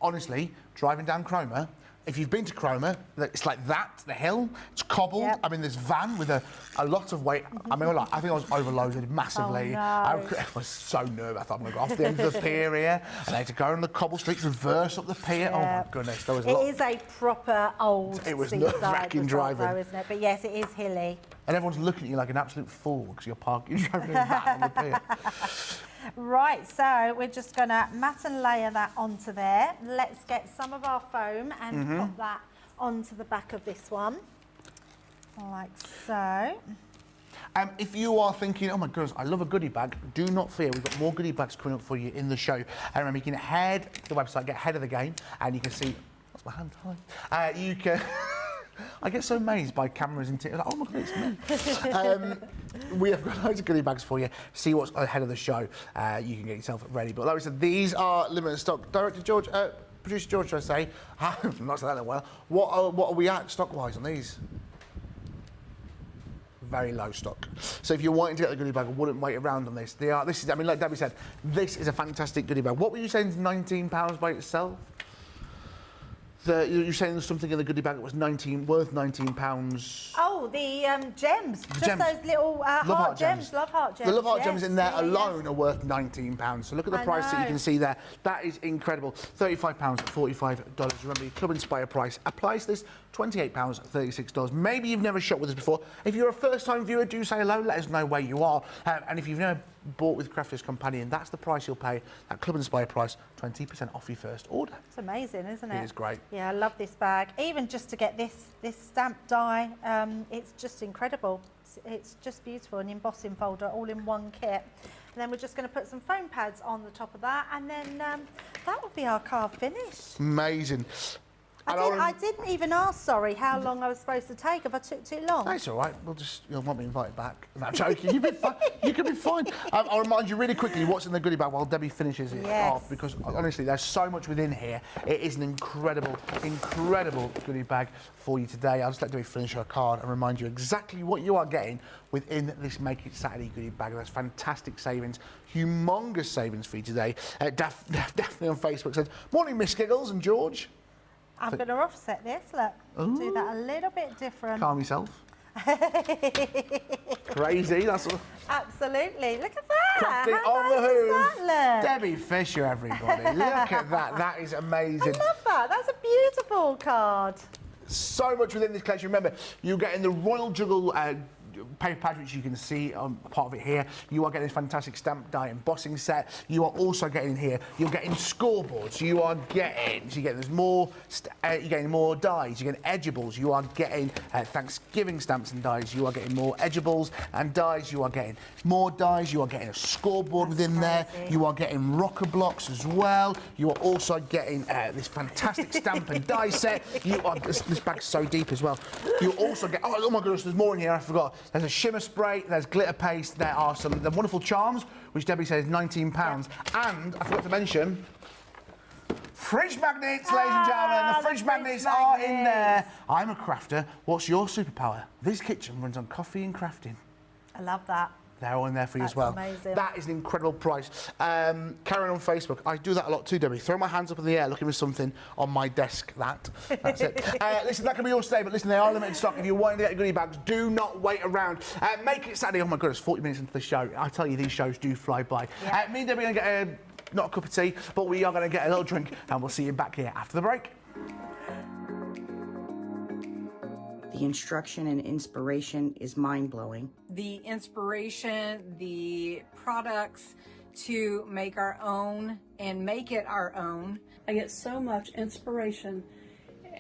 Honestly, driving down Cromer, if you've been to Cromer, it's like that, the hill, it's cobbled. I mean, there's van with a lot of weight. I mean, I think I was overloaded massively. Oh, no. I was so nervous. I thought I'm going to go off the end of the pier here, and I had to go on the cobble streets, reverse up the pier. Oh my goodness, there was a lot. It is a proper old It was nerve-wracking driving, though, isn't it? But yes, it is hilly. And everyone's looking at you like an absolute fool because you're driving a van on the pier. Right, so we're just going to mat and layer that onto there. Let's get some of our foam and pop that onto the back of this one, like so. If you are thinking, oh my goodness, I love a goodie bag, do not fear. We've got more goodie bags coming up for you in the show. And remember, you can head to the website, get ahead of the game, and you can see, that's my hand, hi. You can... I get so amazed by cameras and like, oh my God, it's me. We have got loads of goodie bags for you. See what's ahead of the show. You can get yourself ready. But like we said, these are limited stock. Director George, Producer George, should I say? I'm not saying that well. What are we at stock-wise on these? Very low stock. So if you're wanting to get the goodie bag, I wouldn't wait around on this. This is, I mean, like Debbie said, this is a fantastic goodie bag. What were you saying is £19 by itself? You're saying there's something in the goodie bag that was worth £19. Oh, the gems. The Just gems. those little heart gems. Love heart gems. The love heart gems yes. in there alone are worth £19. So look at the price that you can see there. That is incredible. £35, $45. Remember, your Club Inspire price applies to this. £28, $36. Maybe you've never shopped with us before. If you're a first-time viewer, do say hello. Let us know where you are. And if you've never bought with Crafters Companion, that's the price you'll pay. That Club Inspire price, 20% off your first order. It's amazing, isn't it? It is great. Yeah, I love this bag. Even just to get this stamp die, it's just incredible. It's just beautiful. An embossing folder all in one kit. And then we're just going to put some foam pads on the top of that, and then that will be our card finished. Amazing. I didn't even ask, sorry, how long I was supposed to take, if I took too long. That's all right. We'll just, you'll want me invited back. I'm not joking. You'll be fine. You can be fine. I'll remind you really quickly what's in the goodie bag while Debbie finishes it off, because honestly, there's so much within here. It is an incredible, incredible goodie bag for you today. I'll just let Debbie finish her card and remind you exactly what you are getting within this Make It Saturday goodie bag. That's fantastic savings, humongous savings for you today. Daphne on Facebook said, "Morning, Miss Giggles and George." I'm going to offset this, look. Ooh. Do that a little bit different. Calm yourself. Crazy, that's all. Absolutely. Look at that. Crafting How on nice the does hoof. that look? Debbie Fisher, everybody. Look at that. That is amazing. I love that. That's a beautiful card. So much within this collection. Remember, you're getting the Royal Juggle paper pad, which you can see on part of it here. You are getting this fantastic stamp die embossing set. You are also getting here, you're getting scoreboards. You are getting, so you're getting, there's more, you're getting more dies. You're getting edgeables. You are getting Thanksgiving stamps and dies. You are getting more edgeables and dies. You are getting more dies. You are getting a scoreboard within there. You are getting rocker blocks as well. You are also getting this fantastic stamp and die set. You are, this bag's so deep as well. You also get, oh my goodness, there's more in here, I forgot. There's a shimmer spray, there's glitter paste, there are some the wonderful charms, which Debbie says £19. And I forgot to mention, fridge magnets, ladies and gentlemen. The fridge magnets are in there. I'm a crafter. What's your superpower? This kitchen runs on coffee and crafting. I love that. They're all in there for you as well. Amazing. That is an incredible price. Karen on Facebook, I do that a lot too, Debbie. Throw my hands up in the air looking for something on my desk. That's it. Listen, that can be yours today, but listen, they are limited stock. If you're wanting to get goodie bags, do not wait around. Make It Saturday. Oh my goodness, 40 minutes into the show. I tell you, these shows do fly by. Yeah. Me and Debbie are going to get not a cup of tea, but we are going to get a little drink, and we'll see you back here after the break. The instruction and inspiration is mind-blowing. The inspiration, the products to make our own and make it our own. I get so much inspiration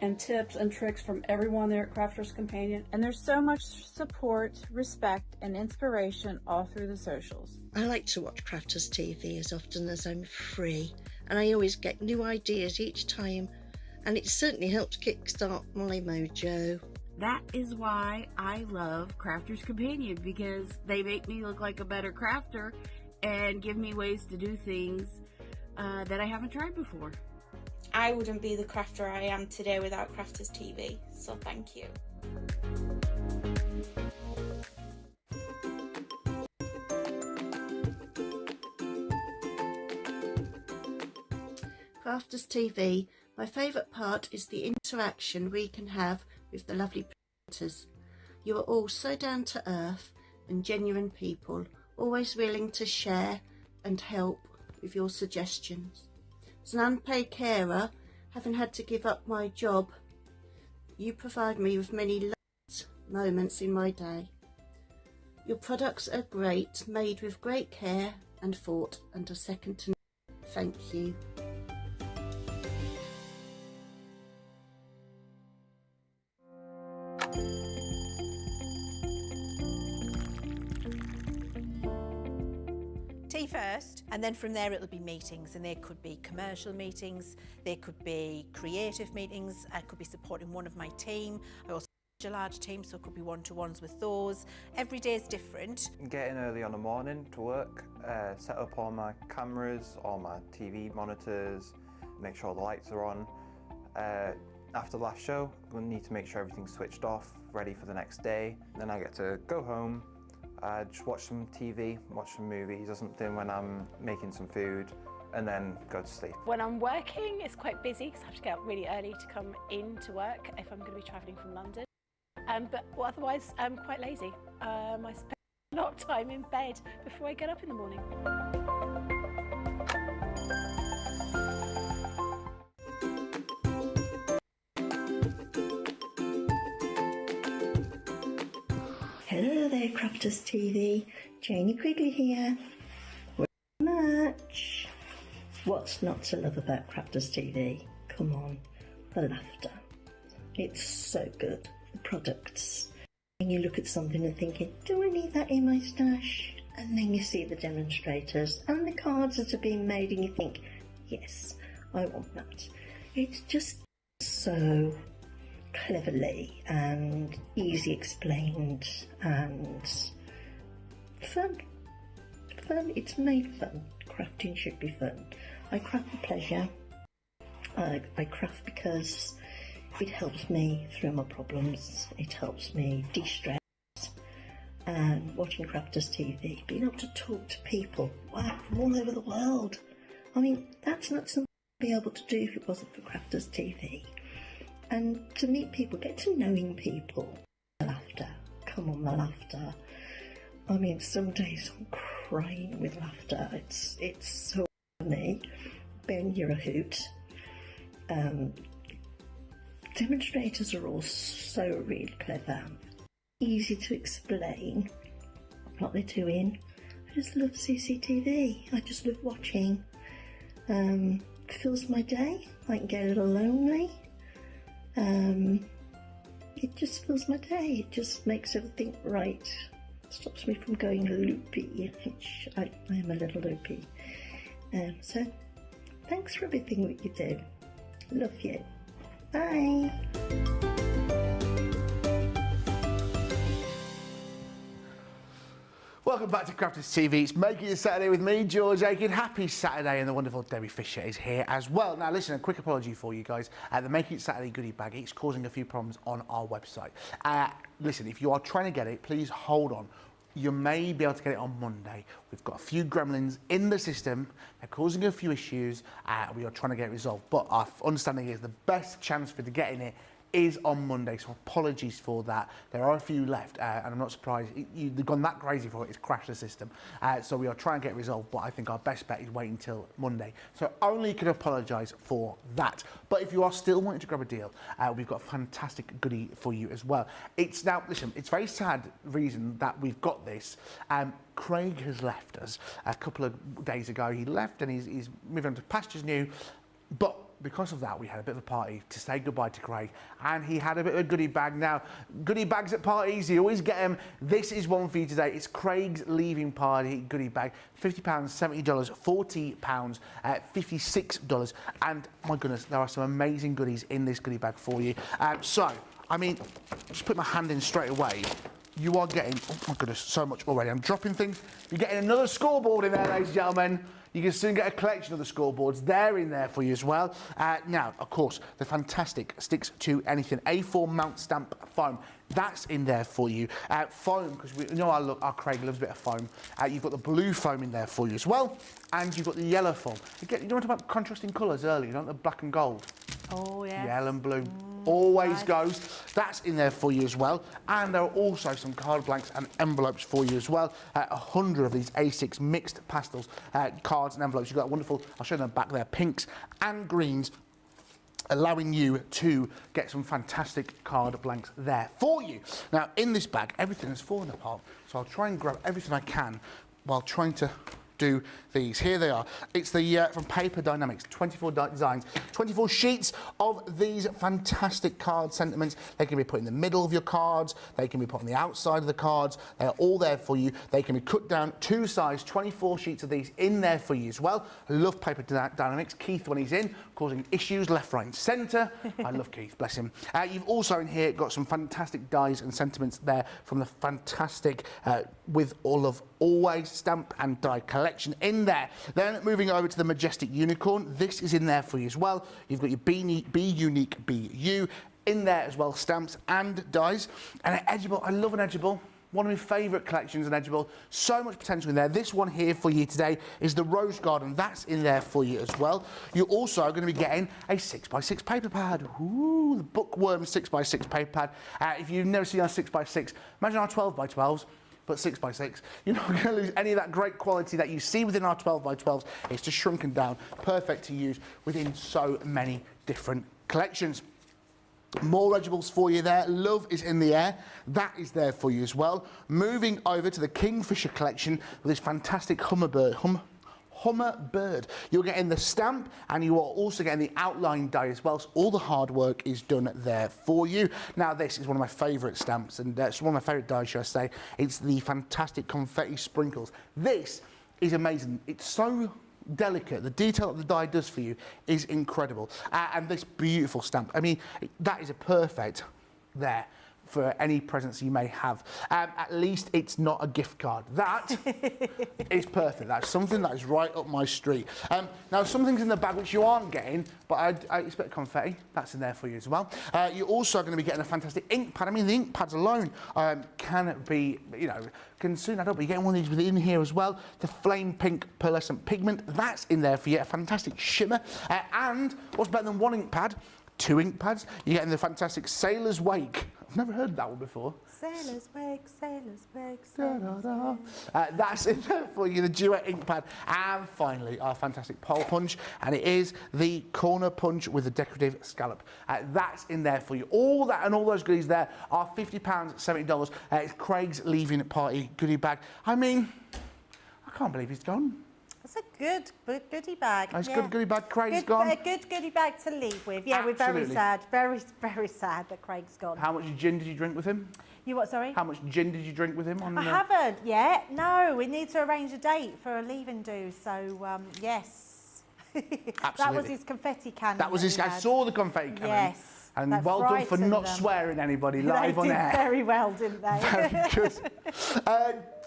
and tips and tricks from everyone there at Crafters Companion. And there's so much support, respect, and inspiration all through the socials. I like to watch Crafters TV as often as I'm free, and I always get new ideas each time, and it certainly helps kickstart my mojo. That is why I love Crafters Companion, because they make me look like a better crafter and give me ways to do things that I haven't tried before. I wouldn't be the crafter I am today without Crafters TV, so thank you. Crafters TV, my favourite part is the interaction we can have with the lovely presenters. You are all so down to earth and genuine people, always willing to share and help with your suggestions. As an unpaid carer, having had to give up my job, you provide me with many loved moments in my day. Your products are great, made with great care and thought, and are second to none. Thank you. Tea first, and then from there it'll be meetings, and there could be commercial meetings, there could be creative meetings, I could be supporting one of my team. I also manage a large team, so it could be one-to-ones with those. Every day is different. Getting early on the morning to work, set up all my cameras, all my TV monitors, make sure the lights are on. After the last show, we'll need to make sure everything's switched off, ready for the next day. Then I get to go home, just watch some TV, watch some movies or something when I'm making some food, and then go to sleep. When I'm working, it's quite busy because I have to get up really early to come in to work if I'm going to be travelling from London. But otherwise, I'm quite lazy. I spend a lot of time in bed before I get up in the morning. Hello there, Crafters TV. Janie Quigley here. Much. What's not to love about Crafters TV? Come on, the laughter. It's so good. The products. And you look at something and thinking, do I need that in my stash? And then you see the demonstrators and the cards that are being made and you think, yes, I want that. It's just so cleverly and easy explained and fun. It's made fun. Crafting should be fun. I craft for pleasure. I craft because it helps me through my problems. It helps me de-stress. And watching Crafters TV, being able to talk to people, wow, from all over the world. I mean, that's not something I'd be able to do if it wasn't for Crafters TV. And to meet people, get to knowing people. The laughter. Come on, the laughter. I mean, some days I'm crying with laughter. It's so funny. Ben, you're a hoot. Demonstrators are all so really clever. Easy to explain what they're doing. I just love CCTV. I just love watching. Fills my day. I can get a little lonely. It just fills my day. It just makes everything right. Stops me from going loopy, which I am a little loopy. So, thanks for everything that you do. Love you. Bye. Welcome back to Crafters TV. It's Making It Saturday with me, George Akid. Happy Saturday, and the wonderful Debbie Fisher is here as well. Now, listen, a quick apology for you guys. The Making It Saturday goodie bag, it's causing a few problems on our website. Listen, if you are trying to get it, please hold on. You may be able to get it on Monday. We've got a few gremlins in the system. They're causing a few issues. We are trying to get it resolved. But our understanding is the best chance for getting it is on Monday, so apologies for that. There are a few left, and I'm not surprised. They've gone that crazy for it, it's crashed the system. So we are trying to get it resolved, but I think our best bet is waiting until Monday. So only can apologise for that. But if you are still wanting to grab a deal, we've got a fantastic goodie for you as well. It's now, listen, it's very sad reason that we've got this. Craig has left us a couple of days ago. He left and he's moving on to pastures new, but because of that, we had a bit of a party to say goodbye to Craig, and he had a bit of a goodie bag. Now, goodie bags at parties, you always get them. This is one for you today. It's Craig's leaving party goodie bag. £50, $70, £40, $56. And my goodness, there are some amazing goodies in this goodie bag for you. So, I mean, just put my hand in straight away. You are getting, oh my goodness, so much already. I'm dropping things. You're getting another scoreboard in there, ladies and gentlemen. You can soon get a collection of the scoreboards. They're in there for you as well. Now, of course, the fantastic sticks to anything A4 mount stamp foam. That's in there for you. Foam, because we know our Craig loves a bit of foam. You've got the blue foam in there for you as well. And you've got the yellow foam. Again, you don't talk about contrasting colours earlier, don't the black and gold? Oh, yes. Yellow and blue. Always goes. That's in there for you as well. And there are also some card blanks and envelopes for you as well. 100 of these A6 mixed pastels, cards and envelopes. You've got wonderful, I'll show you them back there, pinks and greens, allowing you to get some fantastic card blanks there for you. Now, in this bag, everything has fallen apart, so I'll try and grab everything I can while trying to do these. Here they are. It's the from Paper Dynamics, 24 designs, 24 sheets of these fantastic card sentiments. They can be put in the middle of your cards. They can be put on the outside of the cards. They're all there for you. They can be cut down to size, 24 sheets of these in there for you as well. I love Paper Dynamics. Keith, when he's in, causing issues left, right and centre. I love Keith, bless him. You've also in here got some fantastic dies and sentiments there from the fantastic with all of Always stamp and die collection in there. Then moving over to the Majestic Unicorn, this is in there for you as well. You've got your Be Unique, Be You in there as well, stamps and dies. And an Edgeable, I love an Edgeable. One of my favourite collections in Edgeable. So much potential in there. This one here for you today is the Rose Garden. That's in there for you as well. You're also going to be getting a 6x6 paper pad. Ooh, the Bookworm 6x6 paper pad. If you've never seen our 6x6, imagine our 12x12s. But 6x6, you're not going to lose any of that great quality that you see within our 12x12s. It's just shrunken down, perfect to use within so many different collections. More Edgeables for you there. Love is in the air. That is there for you as well. Moving over to the Kingfisher collection with this fantastic Hummerbird. You're getting the stamp and you are also getting the outline die as well. So all the hard work is done there for you. Now this is one of my favourite stamps and it's one of my favourite dies, should I say. It's the fantastic confetti sprinkles. This is amazing. It's so delicate. The detail that the die does for you is incredible. And this beautiful stamp. I mean, that is a perfect there for any presents you may have. At least it's not a gift card. That is perfect. That's something that is right up my street. Now, some things in the bag which you aren't getting, but I expect confetti. That's in there for you as well. You're also going to be getting a fantastic ink pad. I mean, the ink pads alone can be, you know, can soon add up. You're getting one of these within here as well. The Flame Pink Pearlescent Pigment. That's in there for you. A fantastic shimmer. And what's better than one ink pad? 2 ink pads. You're getting the fantastic Sailor's Wake. I've never heard that one before. Sailor's Wake, Sailor's Wake, Sailor's Wake. That's in there for you, the Duet ink pad. And finally, our fantastic pole punch, and it is the corner punch with the decorative scallop. That's in there for you. All that and all those goodies there are £50, $70. It's Craig's leaving party goodie bag. I mean, I can't believe he's gone. It's a good goodie bag. It's a good goodie bag. Craig's gone. A good goodie bag to leave with. Yeah, Absolutely. We're very sad. Very, very sad that Craig's gone. How much gin did you drink with him? You what, sorry? How much gin did you drink with him? I haven't yet. No, we need to arrange a date for a leave-and do. So, yes. That was his confetti cannon. That was his. I saw the confetti cannon. Yes. And well done for not swearing anybody live on air. They did very well, didn't they? Very good.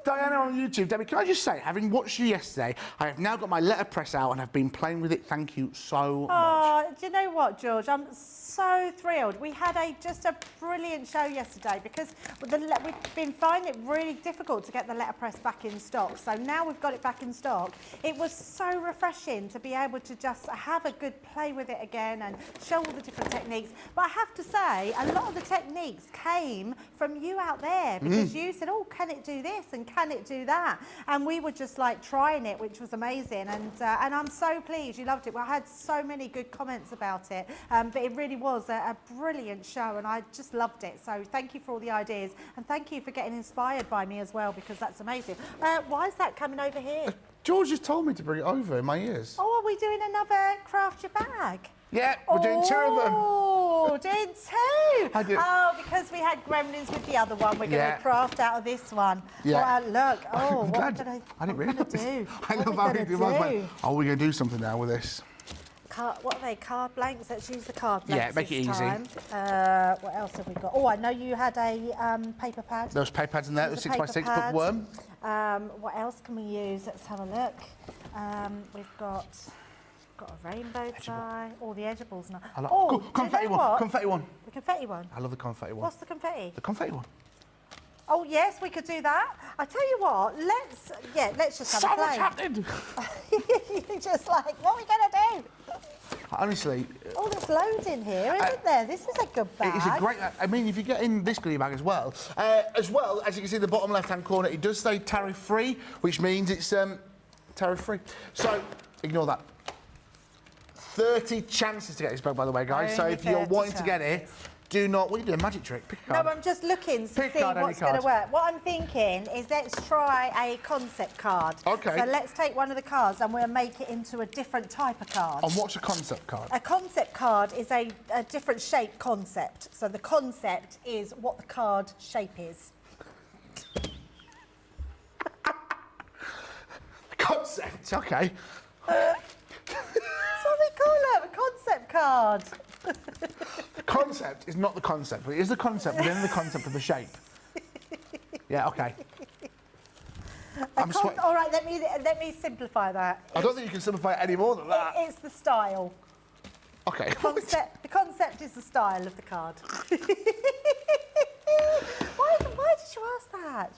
Diana on YouTube. Debbie, can I just say, having watched you yesterday, I have now got my letterpress out and I've been playing with it. Thank you so much. Oh, do you know what, George? I'm so thrilled. We had just a brilliant show yesterday because we've been finding it really difficult to get the letterpress back in stock. So now we've got it back in stock. It was so refreshing to be able to just have a good play with it again and show all the different techniques. But I have to say, a lot of the techniques came from you out there because you said, oh, can it do this and can it do that? And we were just like trying it, which was amazing. And I'm so pleased you loved it. Well, I had so many good comments about it, but it really was a brilliant show and I just loved it. So thank you for all the ideas and thank you for getting inspired by me as well because that's amazing. Why is that coming over here? George just told me to bring it over in my ears. Oh, are we doing another craft your bag? Yeah, we're doing 2 of them. Oh, doing 2. Oh, because we had gremlins with the other one, we're going to craft out of this one. Yeah. Oh, look. Oh, what did I didn't realise. do? I love how he do. Oh, we're going to do something now with this. What are they? Card blanks? Let's use the card blanks. Yeah, make it easy. What else have we got? Oh, I know you had a paper pad. Those paper pads in there, the 6x6 bookworm. What else can we use? Let's have a look. We've got a rainbow die. All the Edgeables now. Confetti one. Confetti one. The confetti one. I love the confetti one. What's the confetti? The confetti one. Oh yes, we could do that. I tell you what, let's just have a play. So much happening. You're just like, what are we gonna do? Honestly. Oh, there's loads in here, isn't there? This is a good bag. It's a great. I mean, if you get in this goodie bag as well as you can see in the bottom left-hand corner, it does say tariff-free, which means it's tariff-free. So ignore that. 30 chances to get this bag, by the way, guys. So if you're wanting to get it, do not. What are you doing? Magic trick? Pick a card. No, I'm just looking to see what's going to work. What I'm thinking is let's try a concept card. Okay. So let's take one of the cards and we'll make it into a different type of card. And what's a concept card? A concept card is a different shape concept. So the concept is what the card shape is. Concept, okay. That's what we call it, a concept card. The concept is not the concept, but it is the concept within the concept of the shape. Yeah, okay. All right, let me simplify that. I don't think you can simplify it any more than that. It's the style. Okay. The concept is the style of the card. Why did you ask that?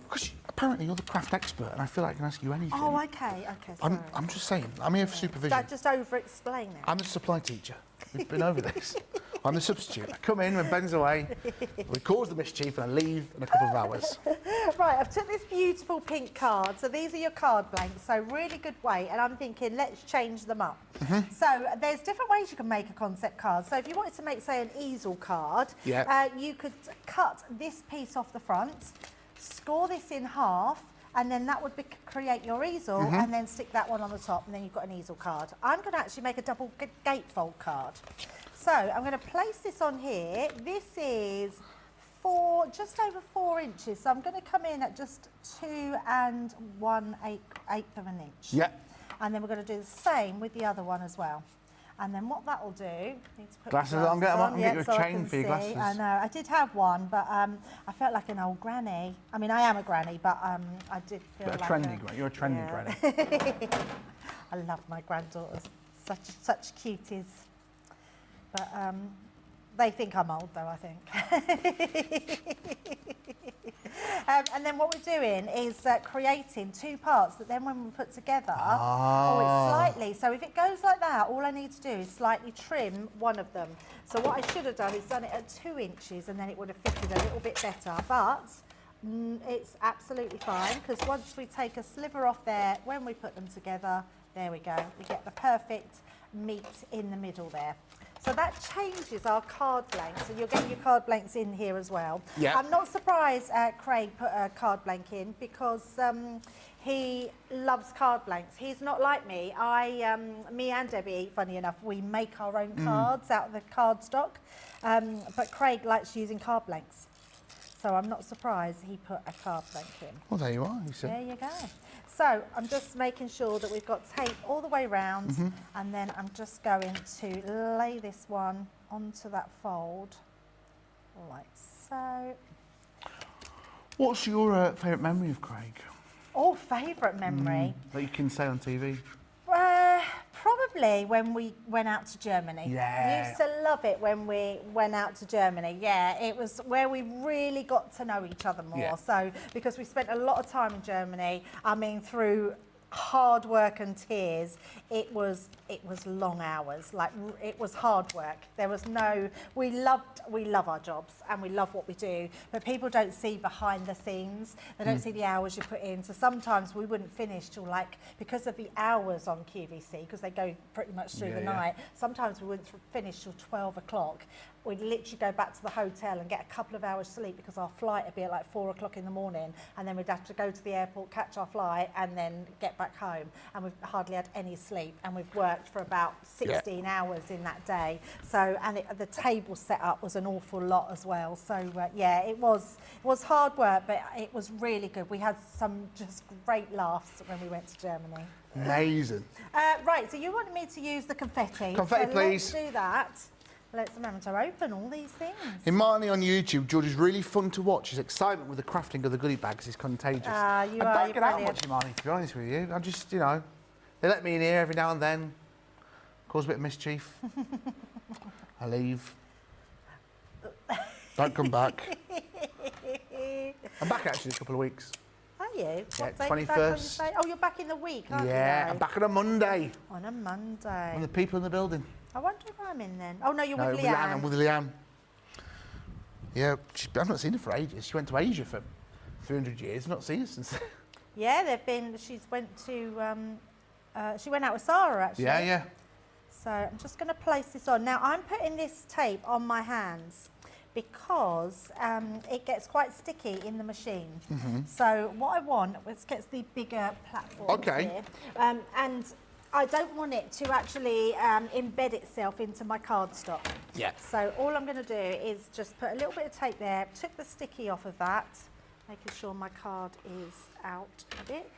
Because apparently you're the craft expert, and I feel like I can ask you anything. Oh, okay, sorry. I'm just saying. I'm here for supervision. Did I just over-explain it? I'm the supply teacher. We've been over this. I'm the substitute. I come in when Ben's away, we cause the mischief, and I leave in a couple of hours. Right, I've took this beautiful pink card. So these are your card blanks, so really good way. And I'm thinking, let's change them up. So there's different ways you can make a concept card. So if you wanted to make, say, an easel card, you could cut this piece off the front, score this in half, and then that would create your easel, and then stick that one on the top, and then you've got an easel card. I'm going to actually make a double gatefold card. So I'm going to place this on here. This is just over 4 inches. So I'm going to come in at just 2 1/8 of an inch. Yeah. And then we're going to do the same with the other one as well. And then what that will do, need to put glasses on, get you a so chain for your glasses. I know, I did have one, but I felt like an old granny. I mean, I am a granny, but I did feel like you're a trendy granny. I love my granddaughters, such cuties. But they think I'm old, though, I think. And then what we're doing is creating 2 parts that then when we put together, it's slightly, so if it goes like that, all I need to do is slightly trim one of them. So what I should have done is done it at 2 inches, and then it would have fitted a little bit better, but it's absolutely fine, because once we take a sliver off there, when we put them together, there we go, we get the perfect meat in the middle there. So that changes our card blank. So you're getting your card blanks in here as well. Yeah. I'm not surprised Craig put a card blank in, because he loves card blanks. He's not like me. Me and Debbie, funny enough, we make our own cards out of the card stock. But Craig likes using card blanks. So I'm not surprised he put a card blank in. Well, there you are. There you go. So I'm just making sure that we've got tape all the way round, and then I'm just going to lay this one onto that fold, like so. What's your favourite memory of Craig? Oh, favourite memory? That you can say on TV? Probably when we went out to Germany. Yeah. Used to love it when we went out to Germany. Yeah, it was where we really got to know each other more. Yeah. So, because we spent a lot of time in Germany, I mean, through hard work and tears, it was long hours. Like, it was hard work. There was no, we love our jobs and we love what we do, but people don't see behind the scenes. They don't see the hours you put in. So sometimes we wouldn't finish till, like, because of the hours on QVC, because they go pretty much through the night, sometimes we wouldn't finish till 12 o'clock. We'd literally go back to the hotel and get a couple of hours sleep, because our flight would be at like 4 o'clock in the morning, and then we'd have to go to the airport, catch our flight, and then get back home. And we've hardly had any sleep, and we've worked for about 16 hours in that day. So, and the table setup was an awful lot as well. So yeah, it was hard work, but it was really good. We had some just great laughs when we went to Germany. Amazing. Right, so you wanted me to use the confetti. Confetti, so please. Let's do that. Let's remember to open all these things. In Marnie on YouTube, George is really fun to watch. His excitement with the crafting of the goodie bags is contagious. I don't get out much, Marnie, to be honest with you. I just, you know, they let me in here every now and then, cause a bit of mischief. I leave. Don't come back. I'm back actually in a couple of weeks. Are you? Yeah, What date 21st. Oh, you're back in the week, aren't you? Yeah, I'm back on a Monday. On a Monday. One of the people in the building. I wonder if I'm in then. Oh, no, you're No, with Leanne. I'm with Leanne. Yeah, I've not seen her for ages. She went to Asia for 300 years. I've not seen her since. Yeah, she went out with Sarah, actually. Yeah, yeah. So I'm just going to place this on. Now, I'm putting this tape on my hands because it gets quite sticky in the machine. So what I want, let's get the bigger platform here. And I don't want it to actually embed itself into my cardstock. Yeah. So all I'm going to do is just put a little bit of tape there, took the sticky off of that, making sure my card is out a bit.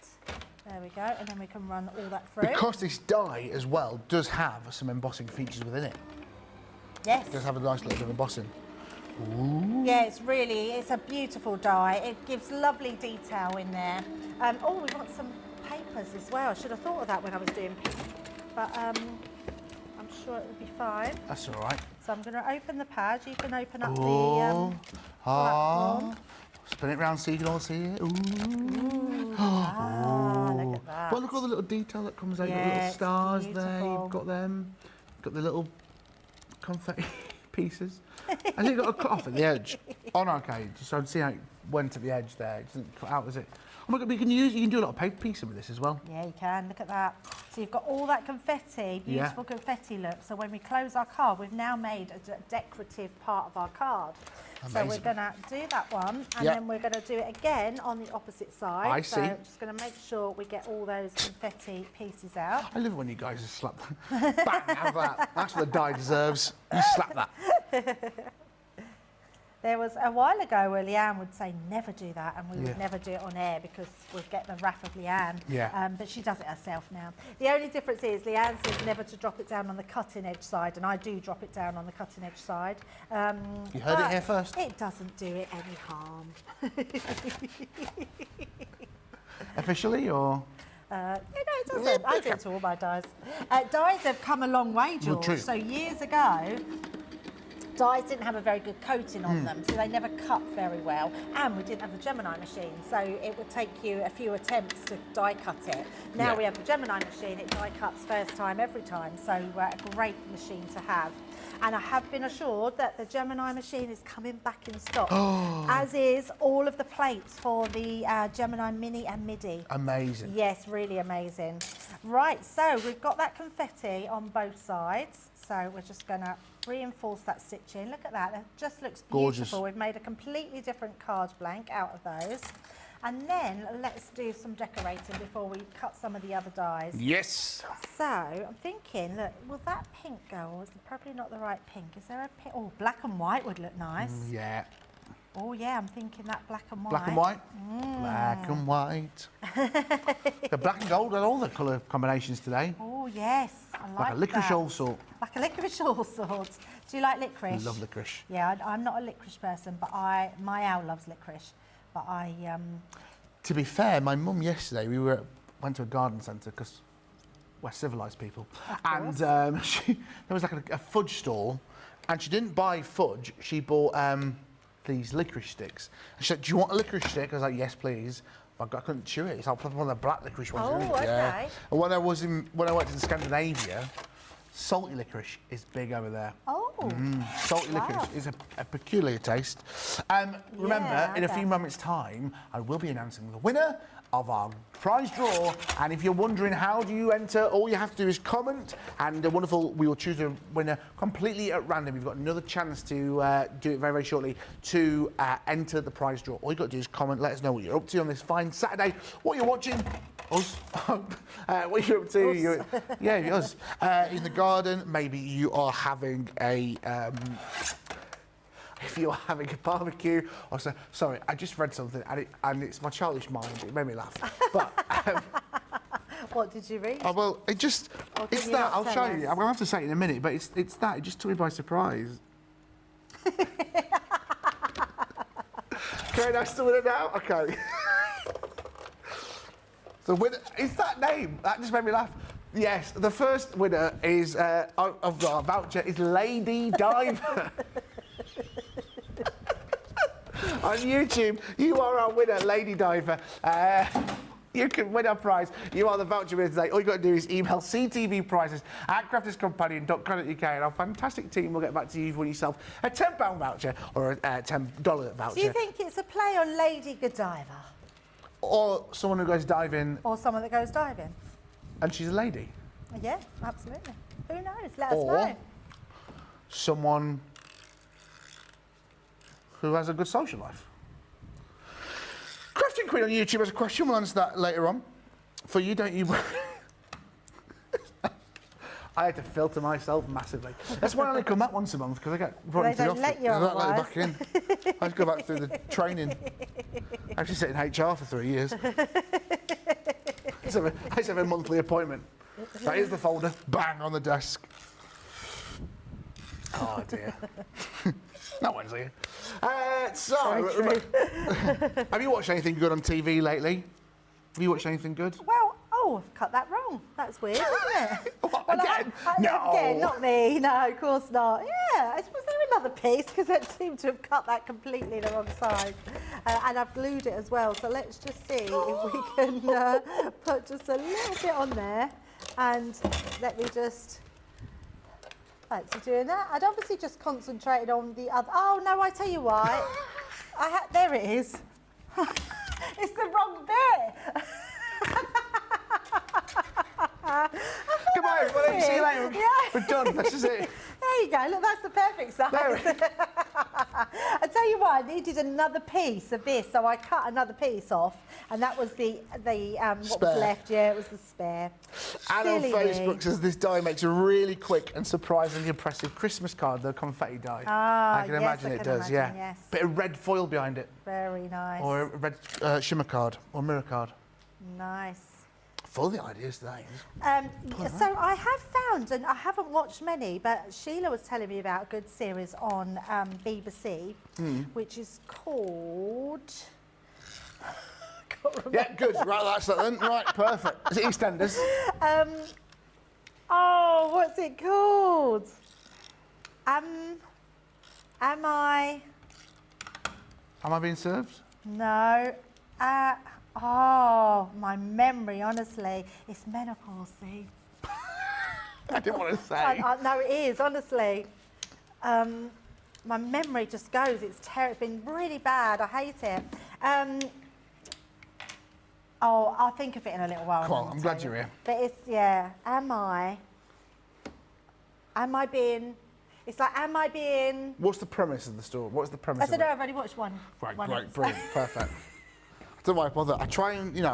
There we go, and then we can run all that through. Because this die as well does have some embossing features within it. Yes. It does have a nice little bit of embossing. Ooh. Yeah, it's a beautiful die. It gives lovely detail in there. Oh, we want some papers as well. I should have thought of that when I was doing pink, but I'm sure it will be fine. That's all right. So I'm going to open the pad. You can open up Oh. the platform. Spin it round so you can all see it. Ooh. Look at that. Well, look at all the little detail that comes out. You've got Yeah, little it's stars there. beautiful. You've got them. You've got the little confetti pieces. And you've got to cut off at the edge. Oh no, okay. So see how it went at the edge there. It doesn't cut out, is it? Oh my God, you can do a lot of paper piecing with this as well. Yeah, you can. Look at that. So you've got all that confetti, beautiful confetti look. So when we close our card, we've now made a decorative part of our card. Amazing. So we're going to do that one, and then we're going to do it again on the opposite side. I see. So I'm just going to make sure we get all those confetti pieces out. I love it when you guys just slap that. Bang, have that. That's what the die deserves. You slap that. There was a while ago where Leanne would say never do that, and we would never do it on air because we'd get the wrath of Leanne. Yeah. But she does it herself now. The only difference is Leanne says never to drop it down on the cutting edge side, and I do drop it down on the cutting edge side. You heard it here first. It doesn't do it any harm. Officially, or? No, it doesn't. I do it to all my dies. Dies have come a long way, Well, George. true. So years ago, dies didn't have a very good coating on them, so they never cut very well. And we didn't have the Gemini machine, so it would take you a few attempts to die cut it. Now we have the Gemini machine, it die cuts first time every time, so a great machine to have. And I have been assured that the Gemini machine is coming back in stock, as is all of the plates for the Gemini Mini and Midi. Amazing. Yes, really amazing. Right, so we've got that confetti on both sides, so we're just going to reinforce that stitching. Look at that, it just looks beautiful. Gorgeous. We've made a completely different card blank out of those. And then let's do some decorating before we cut some of the other dies. Yes. So I'm thinking, look, will that pink go, or is it probably not the right pink? Is there a pink? Oh, black and white would look nice. Yeah. Oh yeah, I'm thinking that black and white. Black and white? Black and white. The black and gold and all the colour combinations today. Oh yes, I like Like a licorice that. all sort. Like a licorice all sorts. Do you like licorice? I love licorice. Yeah, I'm not a licorice person, but my owl loves licorice. But To be fair, my mum yesterday, went to a garden centre because we're civilised people. And there was like a fudge stall, and she didn't buy fudge, she bought these licorice sticks. And she said, do you want a licorice stick? I was like, yes, please. But I couldn't chew it, so I put one of the black licorice ones. Oh, okay. Yeah. And when I went to Scandinavia, salty licorice is big over there. Oh. Salty licorice is a peculiar taste. Remember, in a few moments' time, I will be announcing the winner of our prize draw. And if you're wondering how do you enter, all you have to do is comment, and we will choose a winner completely at random. You've got another chance to do it very, very shortly to enter the prize draw. All you've got to do is comment, let us know what you're up to on this fine Saturday, what you're watching. Us. What you're up to? Us. In the garden, maybe you are having a. If you're having a barbecue, or so. Sorry, I just read something, and it's my childish mind. It made me laugh. But what did you read? oh, well, it's that. I'll show you. I'm gonna have to say it in a minute, but it's that. It just took me by surprise. Okay, nice to win it now. Okay. The winner is that name. That just made me laugh. Yes, the first winner is of our voucher is Lady Diver. On YouTube, you are our winner, Lady Diver. You can win our prize. You are the voucher winner today. All you've got to do is email ctvprices@crafterscompanion.co.uk, and our fantastic team will get back to you for yourself a £10 voucher or a $10 voucher. Do you think it's a play on Lady Godiva? Or someone who goes diving. Or someone that goes diving? And she's a lady. Yeah, absolutely. Who knows? Let us Or know. someone who has a good social life. Crafting Queen on YouTube has a question. We'll answer that later on. For you, don't you? I had to filter myself massively. That's why I only come back once a month, because I get brought into the office. They don't let you They don't let me otherwise. back in. I just go back through the training. I actually sit in HR for 3 years. I just have a monthly appointment. That is the folder. Bang on the desk. Oh dear. No one's here. Have you watched anything good on TV lately? Have you watched anything good? Well, I've cut that wrong. That's weird, isn't it? What, again? No. Again, not me. No, of course not. Yeah, was there another piece? Because it seemed to have cut that completely the wrong size. And I've glued it as well. So let's just see if we can put just a little bit on there. And let me just... Fancy doing that. I'd obviously just concentrated on the other... Oh, no, I tell you why. There it is. It's the wrong bit. Come on, well, see you later. Yeah. We're done. This is it. There you go. Look, that's the perfect size. I tell you what, I needed another piece of this, so I cut another piece off, and that was the what was left. Yeah, it was the spare. And on Facebook says this die makes a really quick and surprisingly impressive Christmas card, the confetti die. Ah, I can imagine it does. Yes. Bit of red foil behind it. Very nice. Or a red shimmer card or mirror card. Nice. Full of the ideas today. So I have found, and I haven't watched many, but Sheila was telling me about a good series on BBC, which is called... Yeah, good. Right, that's that then. Right, perfect. Is it EastEnders? What's it called? Am I being served? No. My memory, honestly, it's menopause, see. I didn't want to say. No, it is, honestly. My memory just goes. It's been really bad. I hate it. I'll think of it in a little while. Come on, I'm glad you're here. But it's, am I being... It's like, am I being... What's the premise of the story? What's the premise of it? I don't know, I've only watched one. Right, great, brilliant, perfect. Don't worry, bother. I try and... Wait,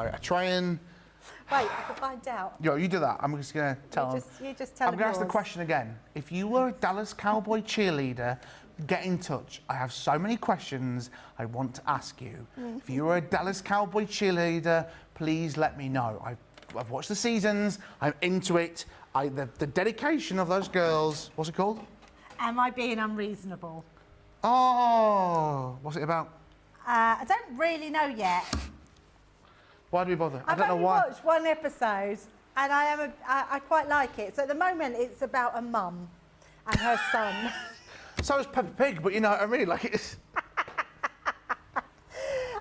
I can find out. You do that. I'm just going to tell them. You just tell them I'm going to ask the yours. question again. If you were a Dallas Cowboy cheerleader, get in touch. I have so many questions I want to ask you. If you were a Dallas Cowboy cheerleader, please let me know. I've watched the seasons. I'm into it. The dedication of those girls. What's it called? Am I being unreasonable? Oh, what's it about? I don't really know yet. Why do we bother? I I've don't know only why. watched one episode, and I quite like it. So at the moment, it's about a mum and her son. So is Peppa Pig, but you know what I mean? Like it's...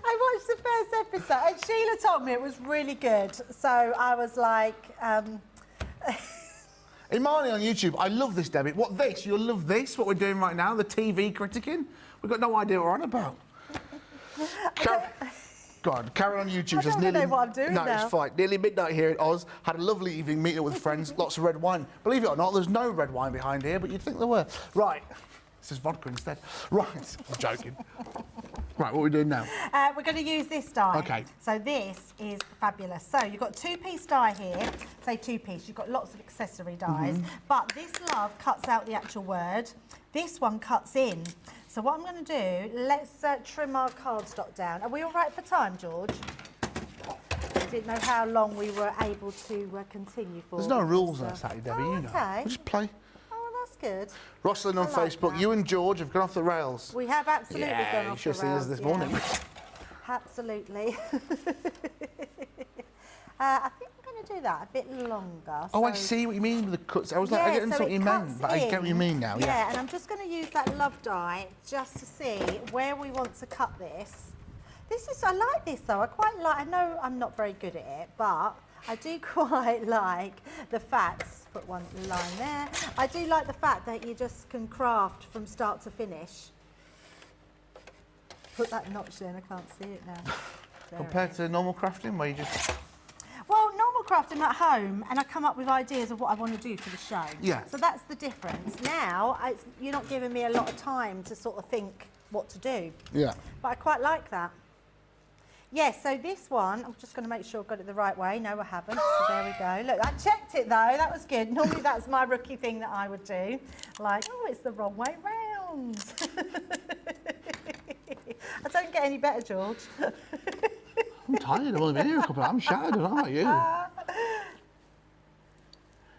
I watched the first episode, and Sheila told me it was really good. So I was like... Imani on YouTube, I love this, Debbie. What, this? You'll love this, what we're doing right now, the TV criticking? We've got no idea what we're on about. Go on, Karen on YouTube says nearly... I don't know what I'm doing No, now. it's fine. Nearly midnight here at Oz. Had a lovely evening meeting with friends, lots of red wine. Believe it or not, there's no red wine behind here, but you'd think there were. Right, this is vodka instead. Right, I'm joking. Right, what are we doing now? We're going to use this die. Okay. So this is fabulous. So you've got 2-piece die here. Say 2-piece. You've got lots of accessory dies. But this love cuts out the actual word. This one cuts in. So what I'm going to do, let's trim our cardstock down. Are we all right for time, George? I didn't know how long we were able to continue for. There's no rules on a Saturday, Debbie, you know. Okay. We just play. That's good. Rosalind on Facebook, you and George have gone off the rails. We have absolutely gone off the rails. You should have seen us this morning. Absolutely. I think I'm going to do that a bit longer. Oh, I see what you mean with the cuts. I was like, I didn't know what you meant, but I get what you mean now. Yeah, and I'm just going to use that love die just to see where we want to cut this. I like this though. I know I'm not very good at it, but I do quite like the fact, put one line there, I do like the fact that you just can craft from start to finish. Put that notch there, I can't see it now. Compared to normal crafting, where you just... Well, normal crafting at home, and I come up with ideas of what I want to do for the show. Yeah. So that's the difference. Now, you're not giving me a lot of time to sort of think what to do. Yeah. But I quite like that. Yes, so this one, I'm just going to make sure I've got it the right way. No, I haven't. So there we go. Look, I checked it though. That was good. Normally that's my rookie thing that I would do. Like, oh, it's the wrong way round. I don't get any better, George. I'm tired. I've only been here a couple of hours. I'm shattered, and how about you?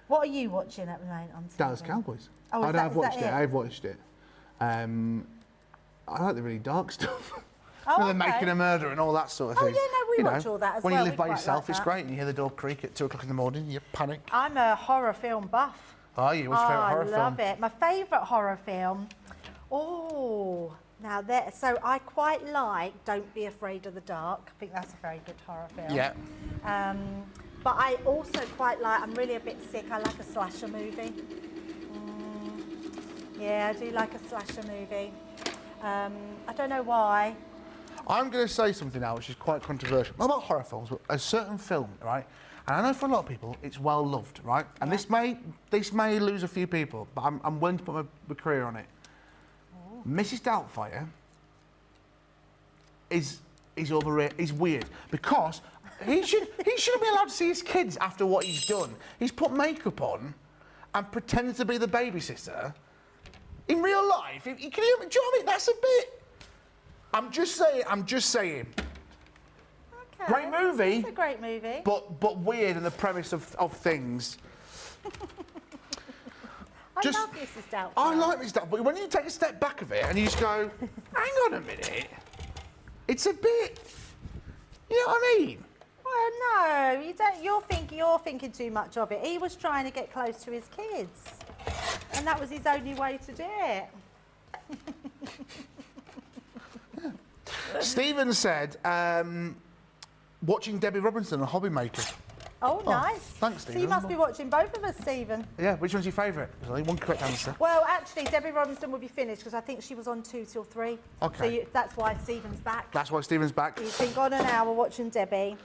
What are you watching at the moment on TV? Dallas Cowboys. Oh, I've watched it. I've watched it. I like the really dark stuff. Oh, When they're making a murder and all that sort of thing. Oh, yeah, no, we watch all that as when well. you live We by quite yourself, like it's that. great. And you hear the door creak at 2 o'clock in the morning, you panic. I'm a horror film buff. Are you? What's your favourite horror I film? love it. My favourite horror film. Oh, now there. So I quite like Don't Be Afraid of the Dark. I think that's a very good horror film. Yeah. But I also quite like. I'm really a bit sick. I like a slasher movie. Yeah, I do like a slasher movie. I don't know why. I'm going to say something now which is quite controversial. Not about horror films, but a certain film, right? And I know for a lot of people it's well loved, right? And this may lose a few people, but I'm willing to put my career on it. Oh. Mrs. Doubtfire is overrated. Is weird because he shouldn't be allowed to see his kids after what he's done. He's put makeup on and pretended to be the babysitter. In real life, do you know what I mean? That's a bit. I'm just saying. Okay. Great movie. It's a great movie. But weird in the premise of things. I love Mrs. Doubtfire. I like Mrs. Doubtfire, but when you take a step back of it and you just go, hang on a minute, it's a bit. You know what I mean? Well, no, you don't. You're thinking too much of it. He was trying to get close to his kids, and that was his only way to do it. Stephen said, watching Debbie Robinson, a hobby maker. Oh, nice. Thanks, Stephen. So you must be watching both of us, Stephen. Yeah, which one's your favourite? There's only one correct answer. Well, actually, Debbie Robinson will be finished because I think she was on 2 till 3. Okay. So that's why Stephen's back. That's why Stephen's back. He's been gone an hour watching Debbie.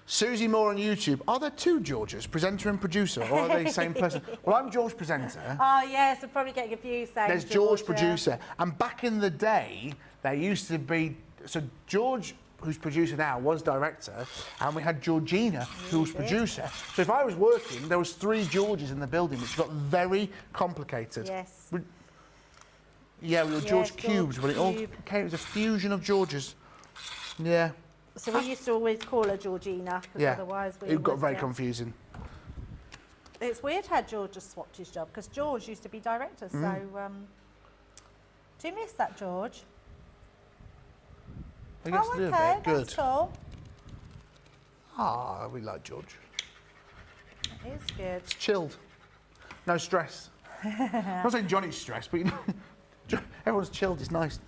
Susie Moore on YouTube. Are there two Georges, presenter and producer, or are they the same person? Well, I'm George presenter. Oh, yes, I'm probably getting confused saying There's George producer. And back in the day, there used to be... So George, who's producer now, was director, and we had Georgina, who was producer. So if I was working, there was 3 Georges in the building, which got very complicated. Yes. Yeah, we were George Cubes, but it all came... It was a fusion of Georges. Yeah. So we used to always call her Georgina, because otherwise we it got would, very confusing. It's weird how George just swapped his job, because George used to be director, so... do you miss that, George? I guess oh, okay, that's cool. Ah, we like George. It is good. It's chilled. No stress. I'm not saying Johnny's stressed, but you know, everyone's chilled. It's nice.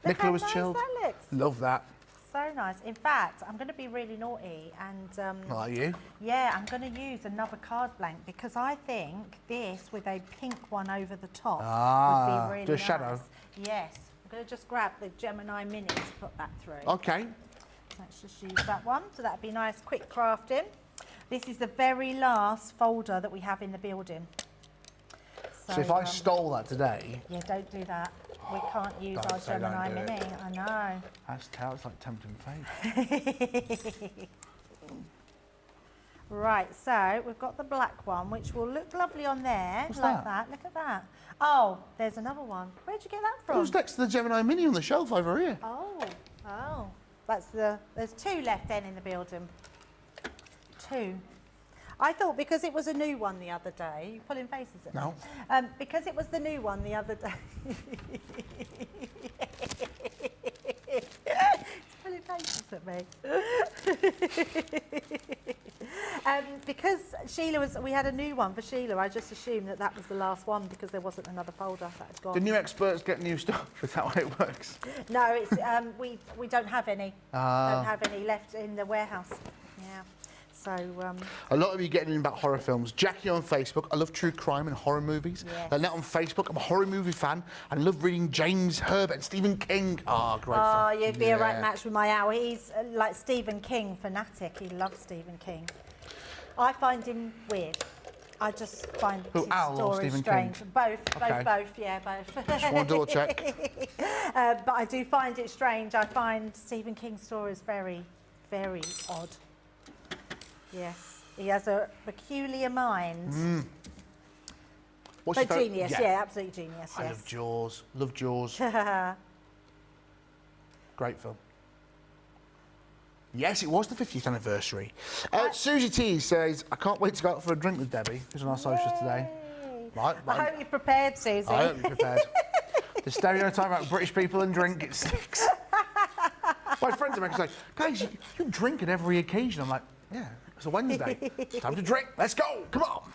Look Nicola how was nice chilled. That looks. Love that. So nice. In fact, I'm going to be really naughty and... Are you? Yeah, I'm going to use another card blank because I think this with a pink one over the top would be really do a nice. shadow. Yes. I'm going to just grab the Gemini Mini to put that through. Okay. Let's just use that one. So that'd be nice, quick crafting. This is the very last folder that we have in the building. So if I stole that today... Yeah, don't do that. We can't use our Gemini Mini. I know. That's like tempting fate. Right, so we've got the black one, which will look lovely on there. What's like that? Look at that. Oh, there's another one. Where'd you get that from? It was next to the Gemini Mini on the shelf over here. Oh. There's 2 left then in the building. 2. I thought because it was a new one the other day. You pulling faces at me? No. Because it was the new one the other day. He's pulling faces at me. Because we had a new one for Sheila, I just assumed that was the last one because there wasn't another folder that had gone. Do new experts get new stuff? Is that how it works? No, it's we don't have any. Don't have any left in the warehouse. Yeah. So a lot of you getting in about horror films. Jackie on Facebook. I love true crime and horror movies. Yes. Annette on Facebook. I'm a horror movie fan and love reading James Herbert and Stephen King. Great fun. Oh, you'd be a right match with my owl. He's like Stephen King fanatic. He loves Stephen King. I find him weird. I just find his stories strange. King? Both, yeah, both. Just want to double check. But I do find it strange. I find Stephen King's stories very, very odd. Yes, he has a peculiar mind. But genius, yeah, absolute genius. I love Jaws. Love Jaws. Great film. Yes, it was the 50th anniversary. Susie T says, I can't wait to go out for a drink with Debbie, who's on our socials today. Right, I hope you're prepared, Susie. I hope you're prepared. The stereotype about British people and drink, it sticks. My friends are like, guys, you drink at every occasion. I'm like, yeah, it's a Wednesday. Time to drink. Let's go. Come on.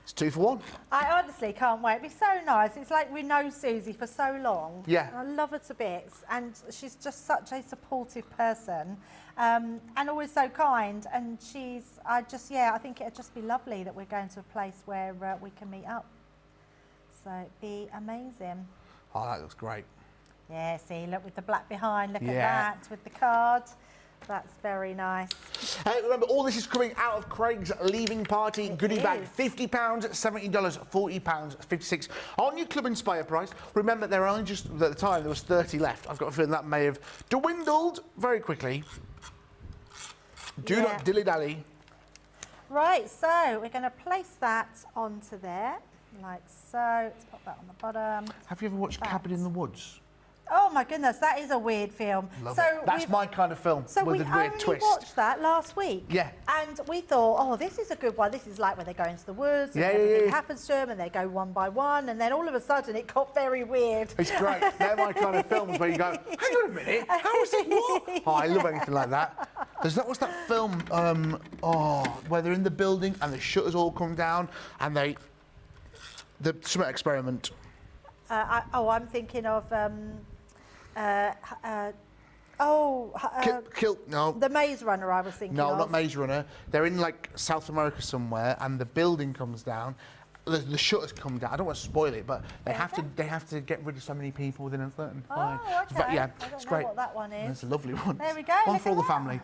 It's 2 for 1. I honestly can't wait. It'd be so nice. It's like we know Susie for so long. Yeah. I love her to bits. And she's just such a supportive person and always so kind. And I think it'd just be lovely that we're going to a place where we can meet up. So it'd be amazing. Oh, that looks great. Yeah, see, look with the black behind. Look at that with the card. That's very nice. Remember, all this is coming out of Craig's Leaving Party goodie bag. £50, $70, £40, $56 on your Club Inspire price. Remember, there are only just, at the time, there was 30 left. I've got a feeling that may have dwindled very quickly. Do not dilly-dally. Right, so we're going to place that onto there, like so. Let's pop that on the bottom. Have you ever watched Cabin in the Woods? Oh my goodness, that is a weird film. Love it. That's my kind of film, so with a weird twist. We watched that last week. Yeah. And we thought, oh, this is a good one. This is like when they go into the woods and everything happens to them and they go one by one and then all of a sudden it got very weird. It's great. They're my kind of films where you go, hang on a minute, how is it what? Oh, I love anything like that. What's that film, where they're in the building and the shutters all come down and the Summit Experiment. I'm thinking of... no. The Maze Runner, I was thinking of. No, not Maze Runner. They're in, like, South America somewhere, and the building comes down. The shutters come down. I don't want to spoil it, but they have to get rid of so many people within a certain time. Oh, okay. But, yeah, I don't it's know great. what that one is. It's a lovely one. There we go. One for all the family.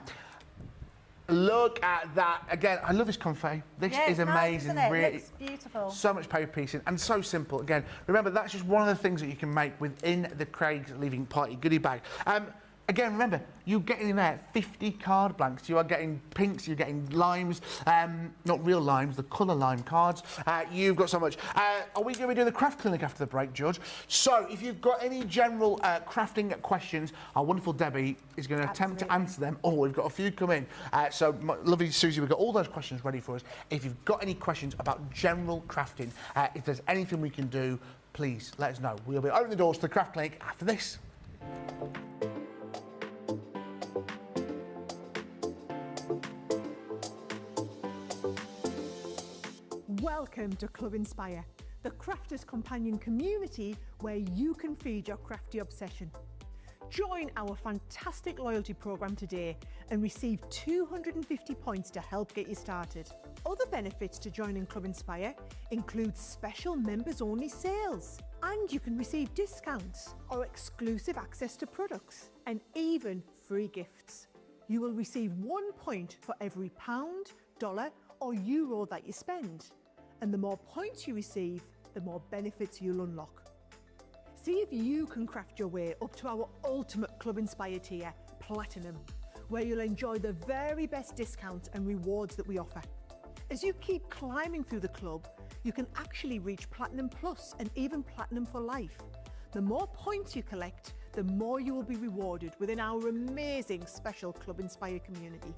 Look at that. Again, I love this confetti. This is amazing. Nice, isn't it? Really, It looks beautiful. So much paper piecing and so simple. Again, remember, that's just one of the things that you can make within the Craig's Leaving Party goodie bag. Again, remember, you're getting in there 50 card blanks. You are getting pinks, you're getting limes, not real limes, the colour lime cards. You've got so much. Are we going to do the craft clinic after the break, George? So, if you've got any general crafting questions, our wonderful Debbie is going to attempt to answer them. Oh, we've got a few come in. So, lovely Susie, we've got all those questions ready for us. If you've got any questions about general crafting, if there's anything we can do, please let us know. We'll be opening the doors to the craft clinic after this. Welcome to Club Inspire, the Crafters Companion community where you can feed your crafty obsession. Join our fantastic loyalty program today and receive 250 points to help get you started. Other benefits to joining Club Inspire include special members-only sales, and you can receive discounts or exclusive access to products, and even free gifts. You will receive 1 point for every pound, dollar, or euro that you spend. And the more points you receive, the more benefits you'll unlock. See if you can craft your way up to our ultimate Club Inspire tier, Platinum, where you'll enjoy the very best discounts and rewards that we offer. As you keep climbing through the club, you can actually reach Platinum Plus and even Platinum for life. The more points you collect, the more you will be rewarded within our amazing special Club Inspire community.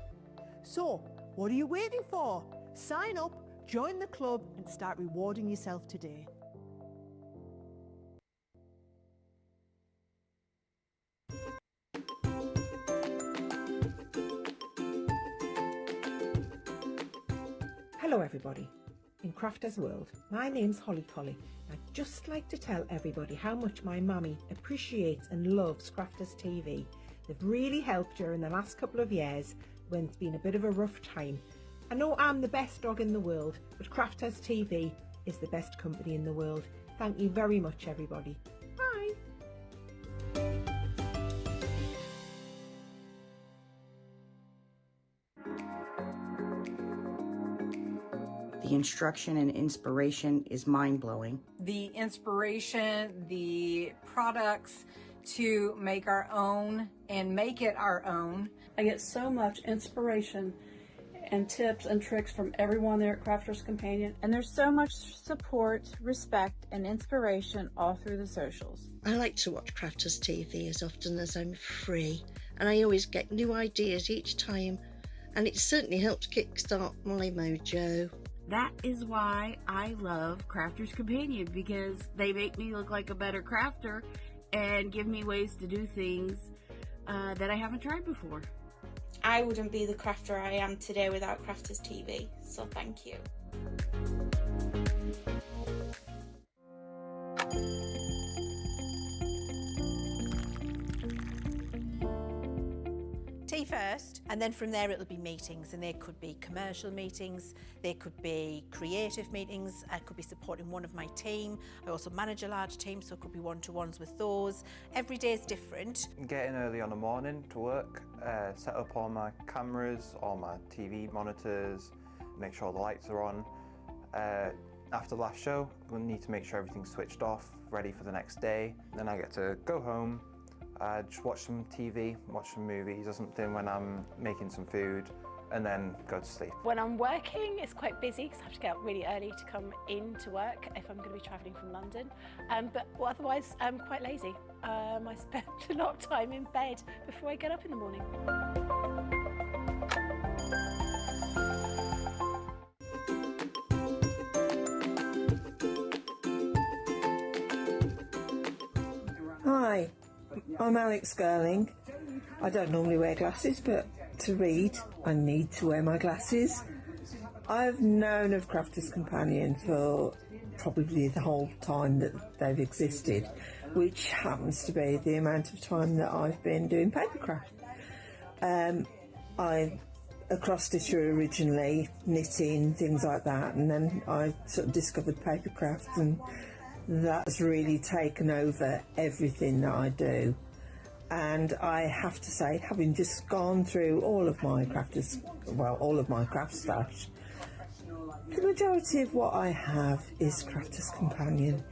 So, what are you waiting for? Sign up, join the club and start rewarding yourself today. Hello everybody. In Crafters World, my name's Holly Collie. I'd just like to tell everybody how much my mummy appreciates and loves Crafters TV. They've really helped during the last couple of years when it's been a bit of a rough time. I know I'm the best dog in the world, but Crafters TV is the best company in the world. Thank you very much everybody. Bye! The instruction and inspiration is mind-blowing. The inspiration, the products to make our own and make it our own. I get so much inspiration and tips and tricks from everyone there at Crafters Companion. And there's so much support, respect, and inspiration all through the socials. I like to watch Crafters TV as often as I'm free, and I always get new ideas each time, and it certainly helps kickstart my mojo. That is why I love Crafter's Companion, because they make me look like a better crafter and give me ways to do things that I haven't tried before. I wouldn't be the crafter I am today without Crafters TV, so thank you. Tea first, and then from there it'll be meetings, and there could be commercial meetings, there could be creative meetings, I could be supporting one of my team. I also manage a large team, so it could be one-to-ones with those. Every day is different. Get in early on the morning to work, set up all my cameras, all my TV monitors, make sure the lights are on. After the last show, we'll need to make sure everything's switched off, ready for the next day. Then I get to go home, just watch some TV, watch some movies or something when I'm making some food, and then go to sleep. When I'm working, it's quite busy because I have to get up really early to come into work if I'm going to be travelling from London. But otherwise, I'm quite lazy. I spend a lot of time in bed before I get up in the morning. Hi, I'm Alex Girling. I don't normally wear glasses, but to read, I need to wear my glasses. I've known of Crafter's Companion for probably the whole time that they've existed, which happens to be the amount of time that I've been doing papercraft. I across stitcher originally, knitting, things like that, and then I sort of discovered papercraft, and that's really taken over everything that I do. And I have to say, having just gone through all of my craft stash, the majority of what I have is Crafter's Companion.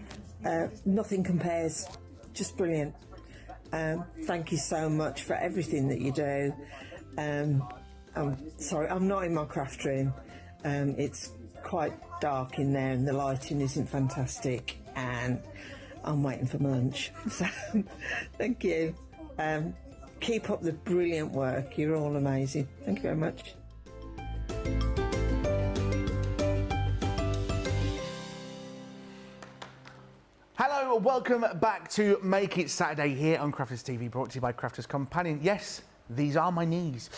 Nothing compares, just brilliant. Thank you so much for everything that you do. I'm sorry, I'm not in my craft room. It's quite dark in there and the lighting isn't fantastic, and I'm waiting for my lunch. So, thank you. Keep up the brilliant work. You're all amazing. Thank you very much. Hello, welcome back to Make It Saturday here on Crafters TV, brought to you by Crafters Companion. Yes, these are my knees.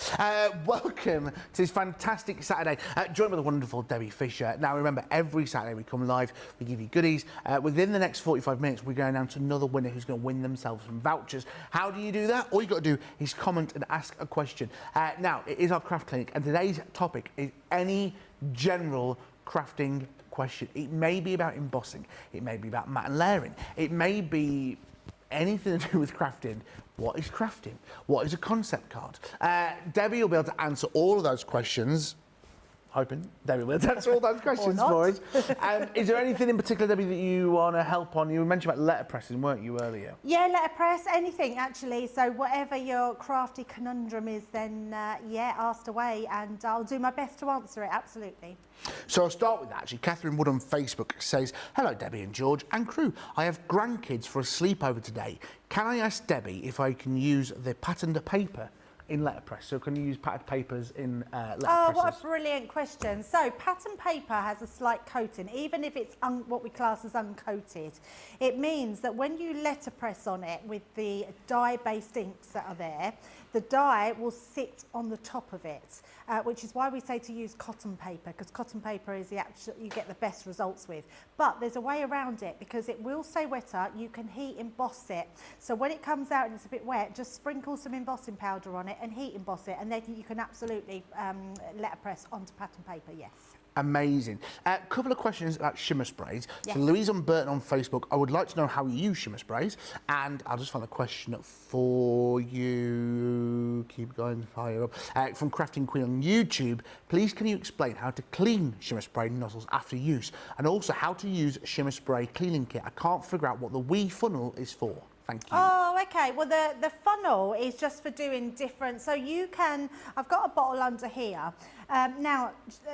Welcome to this fantastic Saturday, joined by the wonderful Debbie Fisher. Now remember, every Saturday we come live, we give you goodies. Within the next 45 minutes, we're going to announce another winner who's going to win themselves some vouchers. How do you do that? All you've got to do is comment and ask a question. Now, it is our craft clinic, and today's topic is any general crafting question. It may be about embossing, it may be about matte and layering, it may be anything to do with crafting. What is crafting? What is a concept card? Debbie will be able to answer all of those questions. Hoping Debbie will answer all those questions for us. Is there anything in particular, Debbie, that you want to help on? You mentioned about letterpressing, weren't you, earlier? Yeah, letterpress, anything actually. So whatever your crafty conundrum is, then yeah, asked away, and I'll do my best to answer it, absolutely. So I'll start with that, actually. Catherine Wood on Facebook says, hello, Debbie and George and crew. I have grandkids for a sleepover today. Can I ask Debbie if I can use the patterned paper in letterpress? So can you use patterned papers in letterpress? Oh, what a brilliant question. So pattern paper has a slight coating, even if it's what we class as uncoated. It means that when you letterpress on it with the dye-based inks that are there, the dye will sit on the top of it, which is why we say to use cotton paper, because cotton paper is the actual, you get the best results with. But there's a way around it, because it will stay wetter. You can heat emboss it. So when it comes out and it's a bit wet, just sprinkle some embossing powder on it and heat emboss it, and then you can absolutely letterpress onto pattern paper, yes. Amazing. A couple of questions about shimmer sprays. Yes. So Louise on Burton on Facebook, I would like to know how you use shimmer sprays, and I'll just find a question for you. Keep going, fire up. From Crafting Queen on YouTube, please can you explain how to clean shimmer spray nozzles after use, and also how to use shimmer spray cleaning kit? I can't figure out what the wee funnel is for. Thank you. Oh, okay. Well, the funnel is just for doing different. So you can, I've got a bottle under here, Now,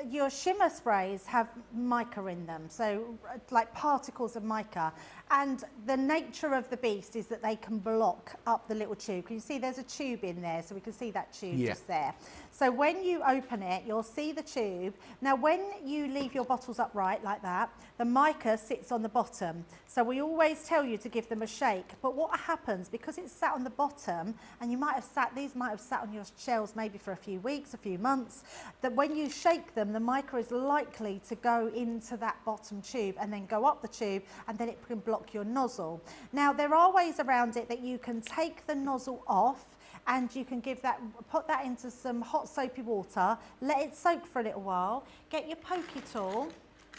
your shimmer sprays have mica in them, so like particles of mica. And the nature of the beast is that they can block up the little tube. Can you see there's a tube in there? So we can see that tube just there. So when you open it, you'll see the tube. Now, when you leave your bottles upright like that, the mica sits on the bottom. So we always tell you to give them a shake. But what happens, because it's sat on the bottom, and you might have these might have sat on your shelves maybe for a few weeks, a few months, that when you shake them, the mica is likely to go into that bottom tube and then go up the tube, and then it can block your nozzle. Now, there are ways around it that you can take the nozzle off, and you can put that into some hot soapy water, let it soak for a little while, get your pokey tool,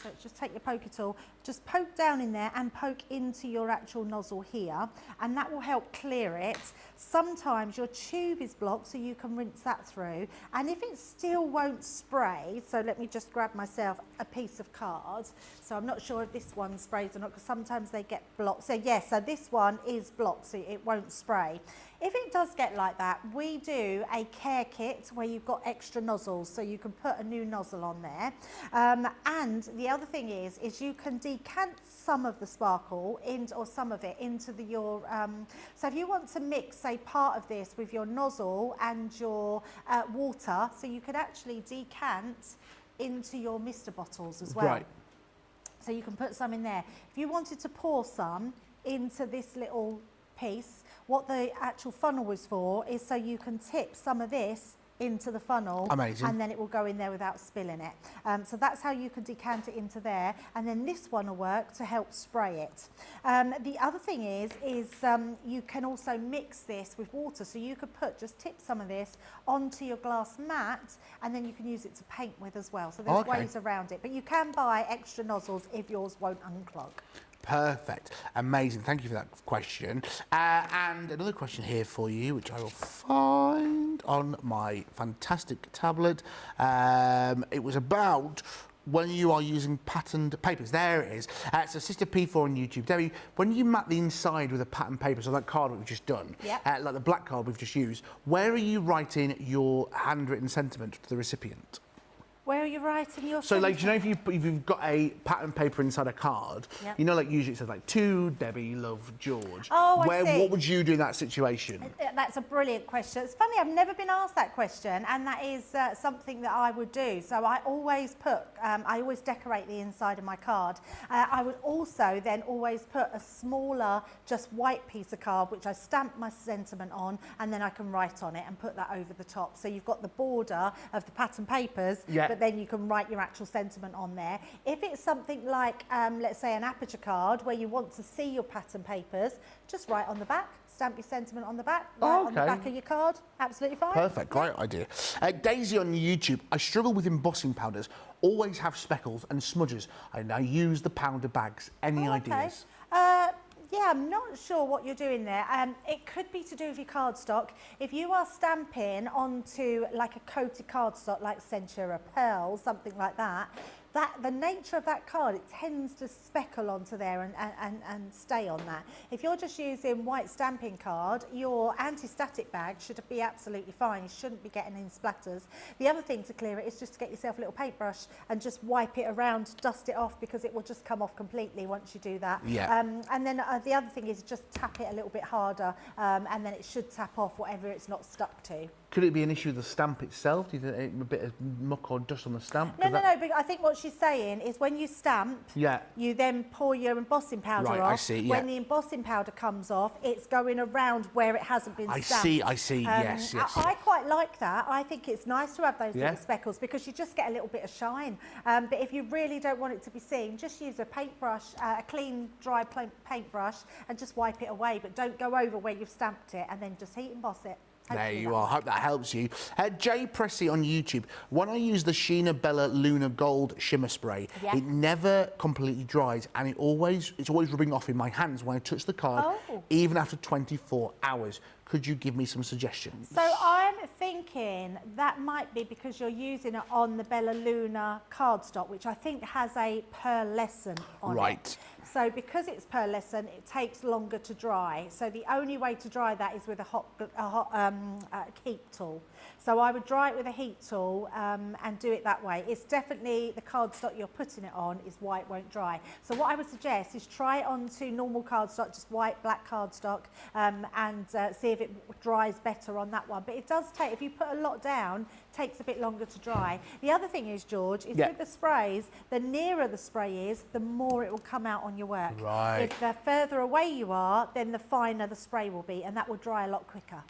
so just take your pokey tool, just poke down in there and poke into your actual nozzle here, and that will help clear it. Sometimes your tube is blocked, so you can rinse that through, and if it still won't spray, so let me just grab myself a piece of card. So I'm not sure if this one sprays or not, because sometimes they get blocked. So yes, so this one is blocked, so it won't spray. If it does get like that, we do a care kit where you've got extra nozzles, so you can put a new nozzle on there. And the other thing is you can decant some of the sparkle or some of it into so if you want to mix, say, part of this with your nozzle and your water, so you could actually decant into your mister bottles as well. Right. So you can put some in there. If you wanted to pour some into this little piece, what the actual funnel is for is so you can tip some of this into the funnel. Amazing. And then it will go in there without spilling it. So that's how you can decant it into there, and then this one will work to help spray it. The other thing is you can also mix this with water, so you could just tip some of this onto your glass mat, and then you can use it to paint with as well. So there's ways around it, but you can buy extra nozzles if yours won't unclog. Perfect. Amazing. Thank you for that question. And another question here for you, which I will find on my fantastic tablet. It was about when you are using patterned papers. There it is. So Sister P4 on YouTube. Debbie, when you mat the inside with a patterned paper, so that card we've just done, like the black card we've just used, where are you writing your handwritten sentiment to the recipient? Where are you writing your So, like, you know, if you've got a pattern paper inside a card, you know, like usually it says like, to Debbie, love, George. Oh, I see. What would you do in that situation? That's a brilliant question. It's funny, I've never been asked that question, and that is something that I would do. So I always I always decorate the inside of my card. I would also then always put a smaller, just white piece of card, which I stamp my sentiment on, and then I can write on it and put that over the top. So you've got the border of the pattern papers, but then you can write your actual sentiment on there. If it's something like, let's say, an aperture card where you want to see your pattern papers, just write on the back, stamp your sentiment on the back, write on the back of your card. Absolutely fine. Perfect, great idea. Daisy on YouTube, I struggle with embossing powders, always have speckles and smudges, and I use the powder bags. Any ideas? Yeah, I'm not sure what you're doing there. It could be to do with your cardstock. If you are stamping onto like a coated cardstock, like Centura Pearl, something like that, the nature of that card, it tends to speckle onto there and stay on that. If you're just using white stamping card, your anti-static bag should be absolutely fine. You shouldn't be getting any splatters. The other thing to clear it is just to get yourself a little paintbrush and just wipe it around, dust it off, because it will just come off completely once you do that. And then the other thing is just tap it a little bit harder, and then it should tap off whatever it's not stuck to. Could it be an issue with the stamp itself? Do you think a bit of muck or dust on the stamp? No, but I think what she's saying is when you stamp, you then pour your embossing powder off. I see, When the embossing powder comes off, it's going around where it hasn't been stamped. I see, yes. I quite like that. I think it's nice to have those little speckles because you just get a little bit of shine. But if you really don't want it to be seen, just use a paintbrush, a clean, dry paintbrush, and just wipe it away. But don't go over where you've stamped it, and then just heat emboss it. There you are. Hope that helps you. Jay Pressy on YouTube. When I use the Sheena Bella Luna Gold shimmer spray, it never completely dries, and it's always rubbing off in my hands when I touch the card, even after 24 hours. Could you give me some suggestions? So I'm thinking that might be because you're using it on the Bella Luna cardstock, which I think has a pearlescent on it. So because it's pearlescent, it takes longer to dry. So the only way to dry that is with a hot heat tool. So I would dry it with a heat tool and do it that way. It's definitely the cardstock you're putting it on is why it won't dry. So what I would suggest is try it onto normal cardstock, just white, black cardstock, and see if it dries better on that one. But it does take, if you put a lot down, it takes a bit longer to dry. The other thing is, George, is with the sprays, the nearer the spray is, the more it will come out on your work. Right. If the further away you are, then the finer the spray will be, and that will dry a lot quicker.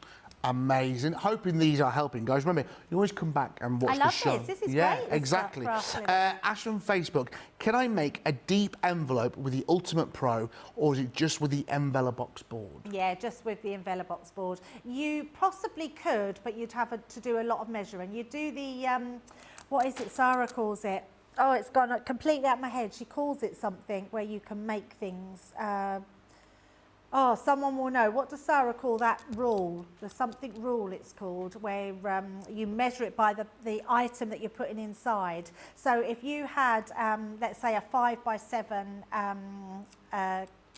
Amazing. Hoping these are helping, guys. Remember, you always come back and watch the show. This is yeah, great. Exactly. Ash from Facebook, can I make a deep envelope with the Ultimate Pro, or is it just with the Envelobox board? Yeah, just with the Envelobox board. You possibly could, but you'd have to do a lot of measuring. You do the, what is it Sarah calls it? Oh, it's gone completely out of my head. She calls it something where you can make things. Oh, someone will know. What does Sarah call that rule? The something rule it's called, where you measure it by the item that you're putting inside. So if you had, let's say, a 5x7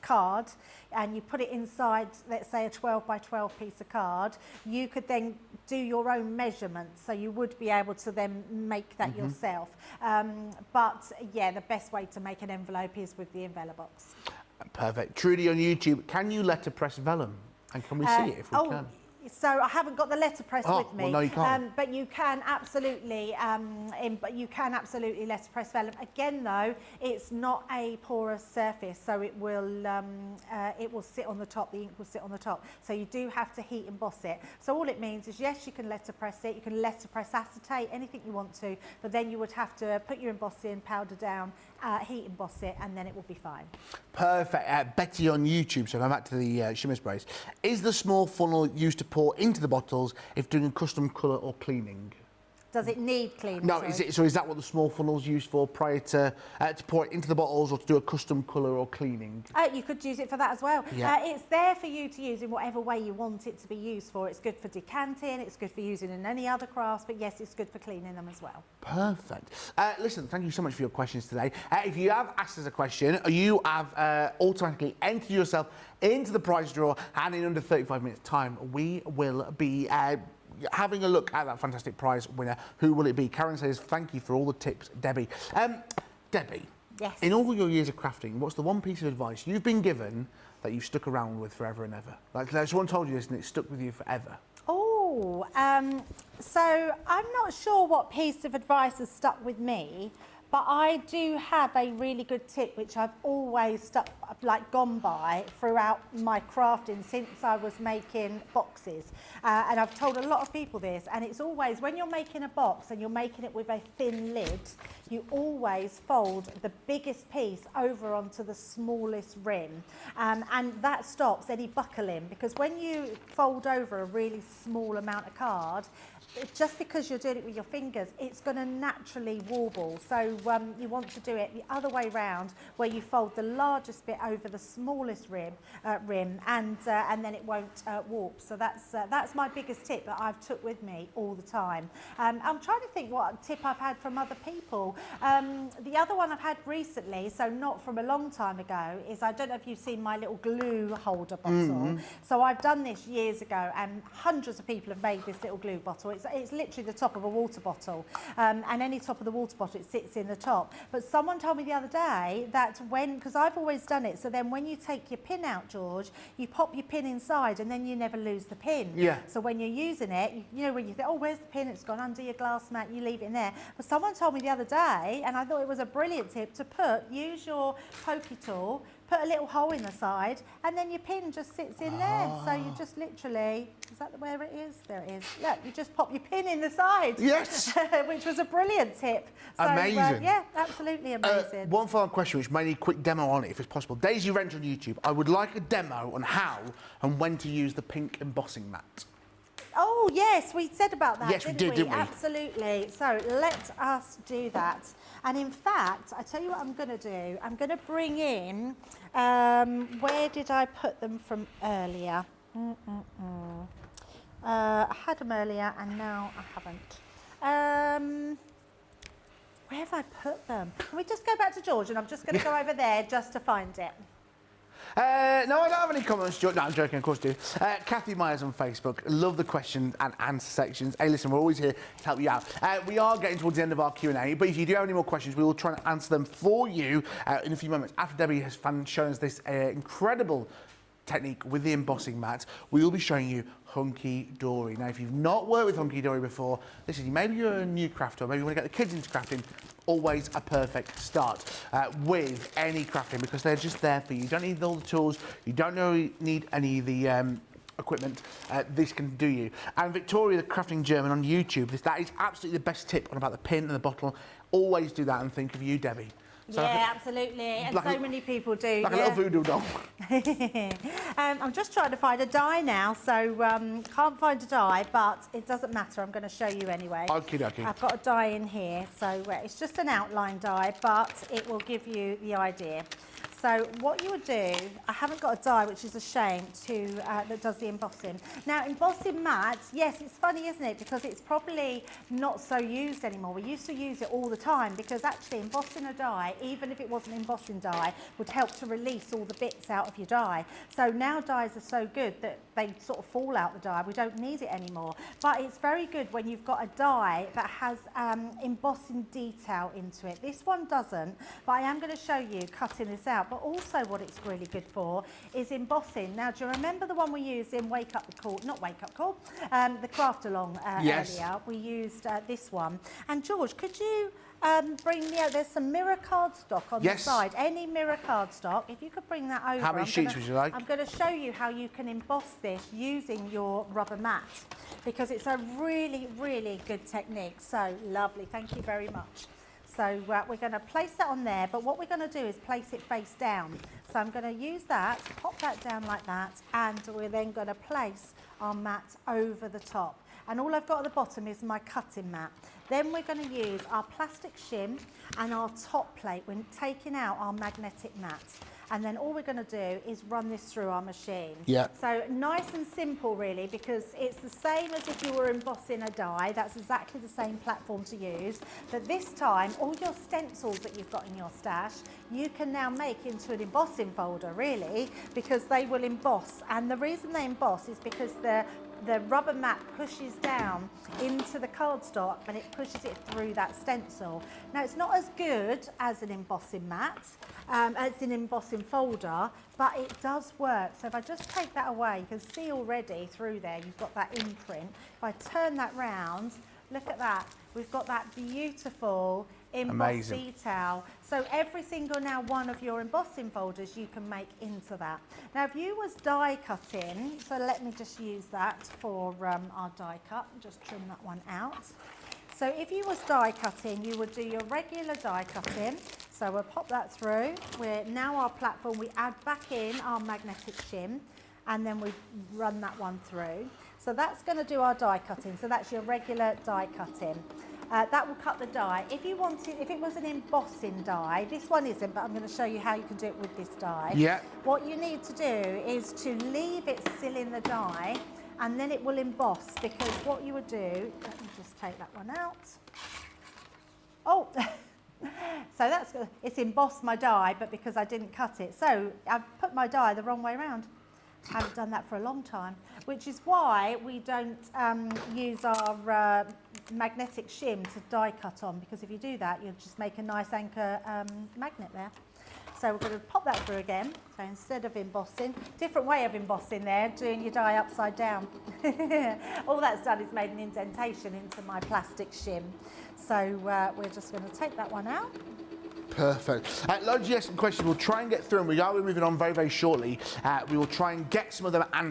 card, and you put it inside, let's say, a 12x12 piece of card, you could then do your own measurements. So you would be able to then make that yourself. But yeah, the best way to make an envelope is with the Envelobox. Perfect. Trudy on YouTube, can you letterpress vellum? And can we see it if we can? So I haven't got the letterpress with me. Well, no, you can't. But you can absolutely, letterpress vellum. Again, though, it's not a porous surface, so it will sit on the top. The ink will sit on the top. So you do have to heat emboss it. So all it means is, yes, you can letterpress it. You can letterpress acetate, anything you want to. But then you would have to put your embossing powder down, heat emboss it, and then it will be fine. Perfect. Betty on YouTube, so going back to the shimmer sprays, is the small funnel used to pour into the bottles if doing a custom colour or cleaning? Does it need cleaning? No, is that what the small funnel's used for prior to pour it into the bottles or to do a custom colour or cleaning? You could use it for that as well. Yeah. It's there for you to use in whatever way you want it to be used for. It's good for decanting, it's good for using in any other crafts, but yes, it's good for cleaning them as well. Perfect. Listen, thank you so much for your questions today. If you have asked us a question, you have automatically entered yourself into the prize draw, and in under 35 minutes time, we will be having a look at that fantastic prize winner. Who will it be? Karen says, thank you for all the tips, Debbie. Debbie, yes. In all your years of crafting, what's the one piece of advice you've been given that you've stuck around with forever and ever? Like someone told you this and it stuck with you forever. Oh, so I'm not sure what piece of advice has stuck with me, but I do have a really good tip which I've always gone by throughout my crafting since I was making boxes. And I've told a lot of people this, and it's always when you're making a box and you're making it with a thin lid, you always fold the biggest piece over onto the smallest rim. And that stops any buckling, because when you fold over a really small amount of card, just because you're doing it with your fingers, it's going to naturally warble. So you want to do it the other way round, where you fold the largest bit over the smallest rim, and then it won't warp. So that's my biggest tip that I've took with me all the time. I'm trying to think what tip I've had from other people. The other one I've had recently, so not from a long time ago, is, I don't know if you've seen my little glue holder bottle. So I've done this years ago, and hundreds of people have made this little glue bottle. It's literally the top of a water bottle, and any top of the water bottle, it sits in the top. But someone told me the other day that because I've always done it, so then when you take your pin out, George, you pop your pin inside and then you never lose the pin. Yeah. So when you're using it, you know, when you think, oh, where's the pin? It's gone under your glass mat, you leave it in there. But someone told me the other day, and I thought it was a brilliant tip, to use your pokey tool, put a little hole in the side, and then your pin just sits in there. So you just literally, is that where it is? There it is. Yeah, you just pop your pin in the side. Yes. Which was a brilliant tip. So, amazing. Yeah, absolutely amazing. One final question, which may need a quick demo on it, if it's possible. Daisy Wrench on YouTube, I would like a demo on how and when to use the pink embossing mat. Oh, yes, we said about that, yes, didn't we? didn't we? Absolutely. So let us do that. And in fact, I tell you what I'm going to do. I'm going to bring in, where did I put them from earlier? I had them earlier and now I haven't. Where have I put them? Can we just go back to George and I'm just going to go over there just to find it. No, I don't have any comments, George. No, I'm joking, of course I do. Kathy Myers on Facebook. Love the question and answer sections. Hey, listen, we're always here to help you out. We are getting towards the end of our Q&A, but if you do have any more questions, we will try and answer them for you in a few moments. After Debbie has shown us this incredible technique with the embossing mat, we will be showing you Hunky Dory. Now, if you've not worked with Hunky Dory before, listen, maybe you're a new crafter, maybe you want to get the kids into crafting, always a perfect start with any crafting because they're just there for you. You don't need all the tools, you don't need any of the equipment. This can do you. And Victoria, the Crafting German on YouTube, that is absolutely the best tip on about the pin and the bottle. Always do that and think of you, Debbie. So yeah, absolutely, and like so many people do. Like a little voodoo doll. I'm just trying to find a die now, so can't find a die, but it doesn't matter. I'm going to show you anyway. Okie dokie. I've got a die in here, so it's just an outline die, but it will give you the idea. So what you would do, I haven't got a die, which is a shame, that does the embossing. Now, embossing mats, yes, it's funny, isn't it? Because it's probably not so used anymore. We used to use it all the time because actually embossing a die, even if it wasn't embossing die, would help to release all the bits out of your die. So now dies are so good that they sort of fall out the die. We don't need it anymore. But it's very good when you've got a die that has embossing detail into it. This one doesn't, but I am going to show you cutting this out. But also what it's really good for is embossing. Now, do you remember the one we used in the craft along yes. earlier? We used this one. And George, could you bring me out? There's some mirror cardstock on the side. Any mirror cardstock, if you could bring that over. How many sheets would you like? I'm going to show you how you can emboss this using your rubber mat because it's a really, really good technique. So lovely. Thank you very much. So we're going to place that on there, but what we're going to do is place it face down. So I'm going to use that, pop that down like that, and we're then going to place our mat over the top. And all I've got at the bottom is my cutting mat. Then we're going to use our plastic shim and our top plate when taking out our magnetic mat. And then all we're going to do is run this through our machine. Yeah. So nice and simple really, because it's the same as if you were embossing a die. That's exactly the same platform to use. But this time, all your stencils that you've got in your stash, you can now make into an embossing folder really, because they will emboss. And the reason they emboss is because the rubber mat pushes down into the cardstock and it pushes it through that stencil. Now, it's not as good as an embossing mat, as an embossing folder, but it does work. So if I just take that away, you can see already through there, you've got that imprint. If I turn that round, look at that. We've got that beautiful embossed detail. So every single now one of your embossing folders you can make into that. Now if you was die cutting, so let me just use that for our die cut, just trim that one out. So if you was die cutting, you would do your regular die cutting. So we'll pop that through. We're now our platform, we add back in our magnetic shim and then we run that one through. So that's going to do our die cutting. So that's your regular die cutting. That will cut the die. If you wanted, if it was an embossing die, this one isn't, but I'm going to show you how you can do it with this die. Yeah. What you need to do is to leave it still in the die, and then it will emboss. Because what you would do, let me just take that one out. Oh, so that's good. It's embossed my die, but because I didn't cut it, so I've put my die the wrong way around. I haven't done that for a long time, which is why we don't use our magnetic shim to die cut on, because if you do that, you'll just make a nice anchor magnet there. So we're going to pop that through again. So instead of embossing, different way of embossing there, doing your die upside down. All that's done is made an indentation into my plastic shim. So we're just going to take that one out. Perfect. Loads of yes and questions. We'll try and get through them. We are moving on very, very shortly. We will try and get some of them answered.